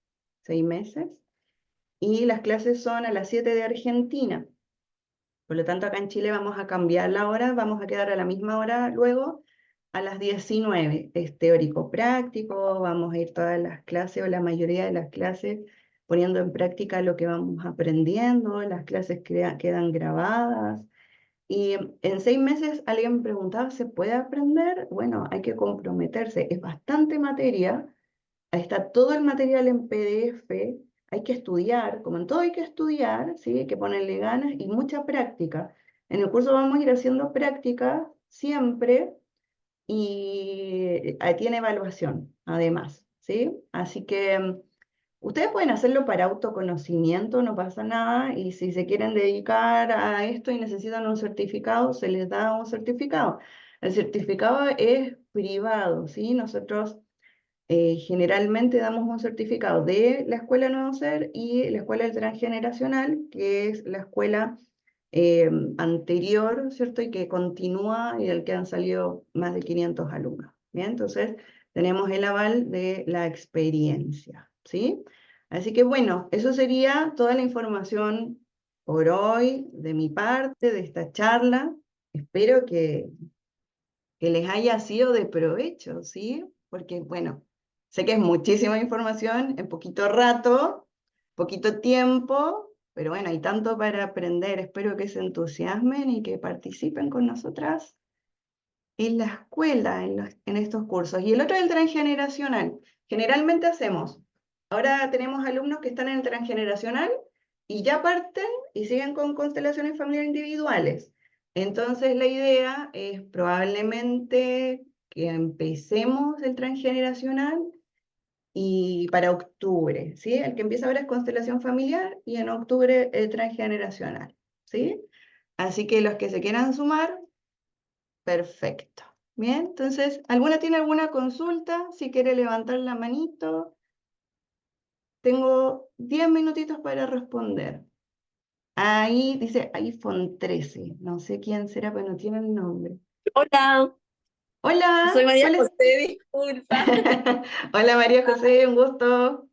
y las clases son a las 7 de Argentina. Por lo tanto, acá en Chile vamos a cambiar la hora, vamos a quedar a la misma hora luego, a las 19. Es teórico práctico, vamos a ir todas las clases o la mayoría de las clases poniendo en práctica lo que vamos aprendiendo, las clases quedan grabadas. Y en 6 meses alguien me preguntaba, ¿se puede aprender? Bueno, hay que comprometerse, es bastante materia. Ahí está todo el material en PDF, hay que estudiar, como en todo hay que estudiar, ¿sí? Hay que ponerle ganas y mucha práctica. En el curso vamos a ir haciendo práctica siempre, y tiene evaluación además, ¿sí? Así que ustedes pueden hacerlo para autoconocimiento, no pasa nada, y si se quieren dedicar a esto y necesitan un certificado, se les da un certificado. El certificado es privado, ¿sí? Nosotros generalmente damos un certificado de la Escuela Nuevo Ser y la Escuela del Transgeneracional, que es la escuela anterior, ¿cierto? Y que continúa y del que han salido más de 500 alumnos. Bien, entonces tenemos el aval de la experiencia, ¿sí? Así que bueno, eso sería toda la información por hoy de mi parte, de esta charla. Espero que les haya sido de provecho, ¿sí? Porque, bueno, sé que es muchísima información en poquito rato, poquito tiempo, pero bueno, hay tanto para aprender. Espero que se entusiasmen y que participen con nosotras en la escuela, en estos cursos. Y el otro es el transgeneracional. Generalmente hacemos, ahora tenemos alumnos que están en el transgeneracional y ya parten y siguen con constelaciones familiares individuales. Entonces la idea es probablemente que empecemos el transgeneracional y para octubre, ¿sí? El que empieza ahora es constelación familiar y en octubre el transgeneracional, ¿sí? Así que los que se quieran sumar, perfecto. Bien, entonces, ¿alguna tiene alguna consulta? Si quiere levantar la manito, tengo 10 minutitos para responder. Ahí dice iPhone 13. No sé quién será, pero no tiene el nombre. Hola, Hola, soy María ¿cuál es? José, disculpa. Hola María José, un gusto.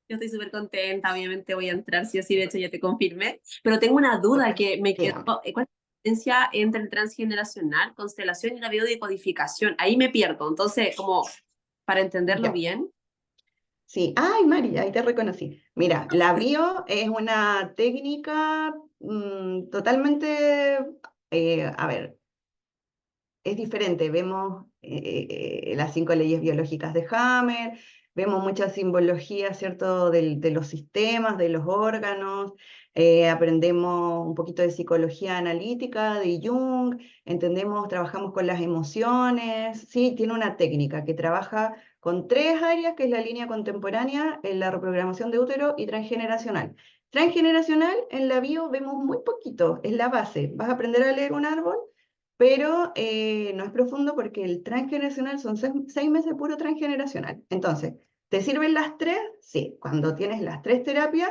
Yo estoy súper contenta, obviamente voy a entrar sí o sí, de hecho ya te confirmé, pero tengo una duda Súper, que me quedó. dígame. ¿Cuál es la diferencia entre el transgeneracional, constelación y la biodecodificación? Ahí me pierdo, entonces, como para entenderlo Ya. bien. Sí, ay María, ahí te reconocí. Mira, la bio es una técnica totalmente, a ver, es diferente. Vemos las 5 leyes biológicas de Hammer, vemos mucha simbología, ¿cierto?, de los sistemas, de los órganos, aprendemos un poquito de psicología analítica, de Jung, entendemos, trabajamos con las emociones, ¿sí? Tiene una técnica que trabaja con 3 áreas, que es la línea contemporánea, en la reprogramación de útero y transgeneracional. Transgeneracional en la bio vemos muy poquito, es la base. Vas a aprender a leer un árbol, pero no es profundo porque el transgeneracional son 6 meses puro transgeneracional. Entonces, ¿te sirven las 3? Sí, cuando tienes las 3 terapias,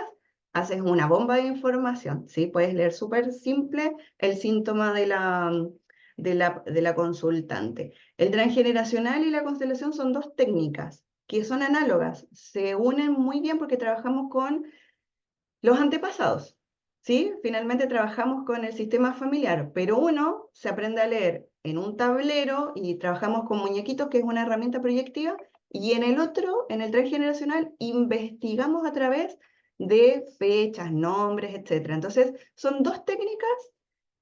haces una bomba de información, ¿sí? Puedes leer súper simple el síntoma de la consultante. El transgeneracional y la constelación son 2 técnicas que son análogas, se unen muy bien porque trabajamos con los antepasados, ¿sí? Finalmente trabajamos con el sistema familiar, pero uno se aprende a leer en un tablero y trabajamos con muñequitos, que es una herramienta proyectiva, y en el otro, en el transgeneracional, investigamos a través de fechas, nombres, etc. Entonces, son 2 técnicas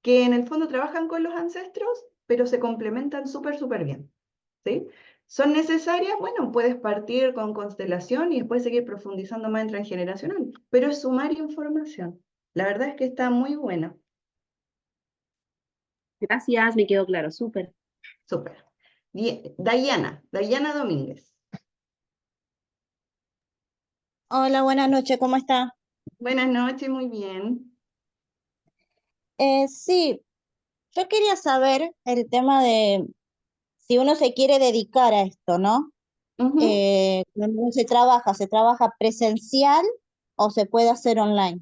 que en el fondo trabajan con los ancestros, pero se complementan súper, súper bien, ¿sí? ¿Son necesarias? Bueno, puedes partir con constelación y después seguir profundizando más en transgeneracional, pero es sumar información. La verdad es que está muy buena. Gracias, me quedó claro, súper. Súper. Dayana Domínguez. Hola, buenas noches, ¿cómo está? Buenas noches, muy bien. Sí, yo quería saber el tema de si uno se quiere dedicar a esto, ¿no? Ujú. Cuando uno ¿se trabaja presencial o se puede hacer online?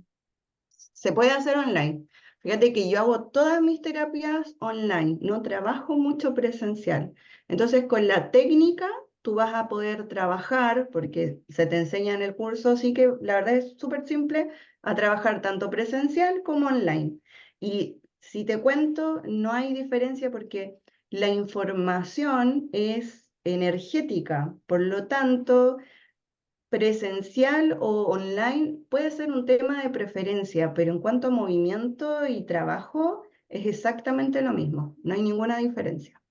Se puede hacer online. Fíjate que yo hago todas mis terapias online, no trabajo mucho presencial. Entonces, con la técnica tú vas a poder trabajar, porque se te enseña en el curso, así que la verdad es súper simple, a trabajar tanto presencial como online. Y si te cuento, no hay diferencia porque la información es energética, por lo tanto presencial o online puede ser un tema de preferencia, pero en cuanto a movimiento y trabajo es exactamente lo mismo, no hay ninguna diferencia.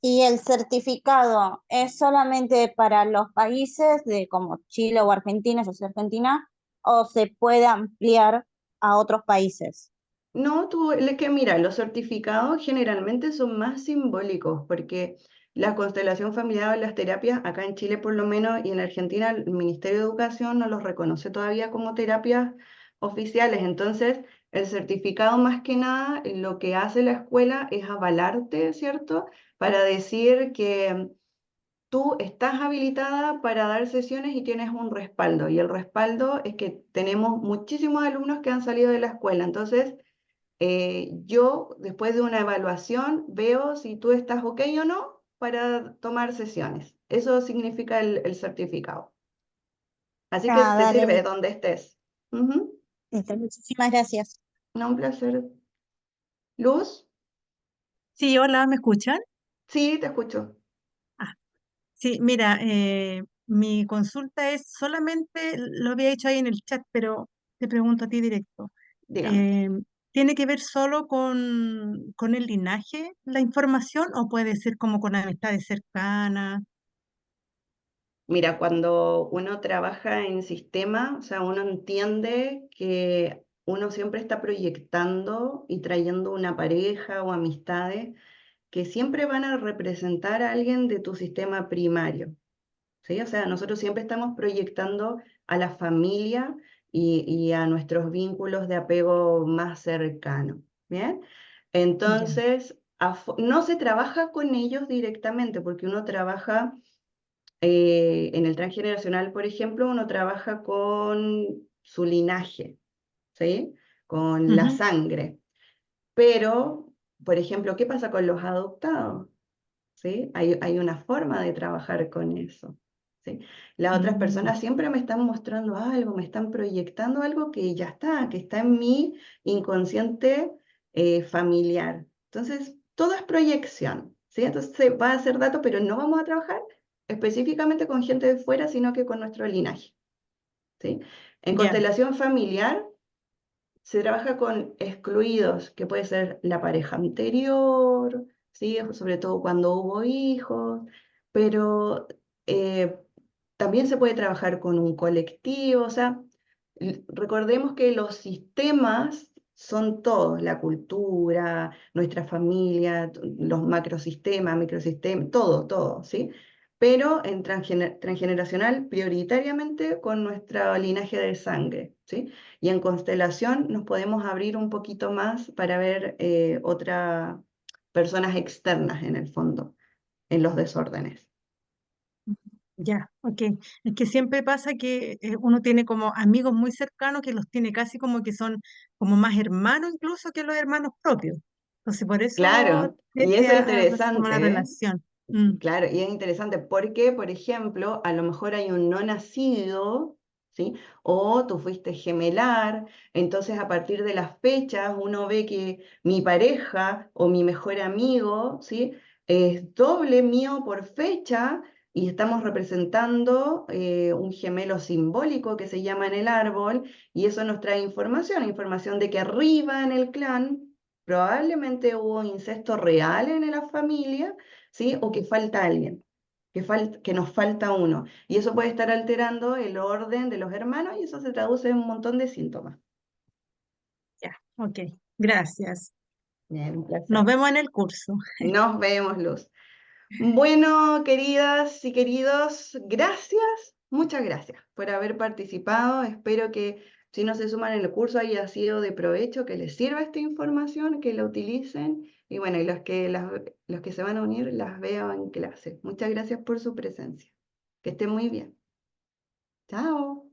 ¿Y el certificado es solamente para los países de como Chile o Argentina, yo soy argentina, o se puede ampliar a otros países? No, es que mira, los certificados generalmente son más simbólicos porque la constelación familiar o las terapias, acá en Chile por lo menos y en Argentina, el Ministerio de Educación no los reconoce todavía como terapias oficiales. Entonces, el certificado más que nada, lo que hace la escuela es avalarte, ¿cierto? Para decir que tú estás habilitada para dar sesiones y tienes un respaldo. Y el respaldo es que tenemos muchísimos alumnos que han salido de la escuela. Entonces, yo, después de una evaluación, veo si tú estás ok o no para tomar sesiones. Eso significa el certificado. Así que Ah, te dale, sirve donde estés. Ujú. listo, muchísimas gracias. No, un placer. Luz, Sí, hola, ¿me escuchan? sí, te escucho. Ah, sí, mira, mi consulta es solamente, lo había hecho ahí en el chat, pero te pregunto a ti directo. Dígame. eh, ¿Tiene que ver solo con el linaje la información o puede ser como con amistades cercanas? Mira, cuando uno trabaja en sistema, o sea, uno entiende que uno siempre está proyectando y trayendo una pareja o amistades que siempre van a representar a alguien de tu sistema primario. ¿Sí? O sea, nosotros siempre estamos proyectando a la familia y a nuestros vínculos de apego más cercanos. ¿Bien? Ya. Entonces, no se trabaja con ellos directamente, porque uno trabaja en el transgeneracional, por ejemplo, uno trabaja con su linaje, ¿sí? Con la Ujú. sangre. Pero, por ejemplo, ¿qué pasa con los adoptados? ¿Sí? Hay una forma de trabajar con eso, ¿sí? Las otras Mm, personas siempre me están mostrando algo, me están proyectando algo que ya está, que está en mi inconsciente familiar. Entonces, todo es proyección, ¿sí? Entonces, va a ser dato, pero no vamos a trabajar específicamente con gente de fuera, sino que con nuestro linaje, ¿sí? En ya. constelación familiar se trabaja con excluidos, que puede ser la pareja anterior, ¿sí? Sobre todo cuando hubo hijos, pero eh, también se puede trabajar con un colectivo, o sea, recordemos que los sistemas son todos, la cultura, nuestra familia, los macrosistemas, microsistemas, todo, todo, ¿sí? Pero en transgeneracional, prioritariamente con nuestro linaje de sangre, ¿sí? Y en constelación nos podemos abrir un poquito más para ver otras personas externas en el fondo, en los desórdenes. Ya, ok. Es que siempre pasa que uno tiene como amigos muy cercanos que los tiene casi como que son como más hermanos incluso que los hermanos propios. Entonces, por eso Claro, y eso es hace como la interesante, ¿eh? relación. Mm, Claro, y es interesante porque, por ejemplo, a lo mejor hay un no nacido, ¿sí? O tú fuiste gemelar, entonces a partir de las fechas uno ve que mi pareja o mi mejor amigo, ¿sí? Es doble mío por fecha y estamos representando un gemelo simbólico que se llama en el árbol y eso nos trae información, información de que arriba en el clan probablemente hubo incesto real en la familia, ¿sí? O que falta alguien, que nos falta uno. Y eso puede estar alterando el orden de los hermanos y eso se traduce en un montón de síntomas. ya, ok. Gracias. Bien, un Nos placer. vemos en el curso. Nos vemos, Luz. Bueno, queridas y queridos, gracias, muchas gracias por haber participado. Espero que si no se suman en el curso haya sido de provecho, que les sirva esta información, que la utilicen y bueno, y los que se van a unir las veo en clase. Muchas gracias por su presencia. Que estén muy bien. Chao.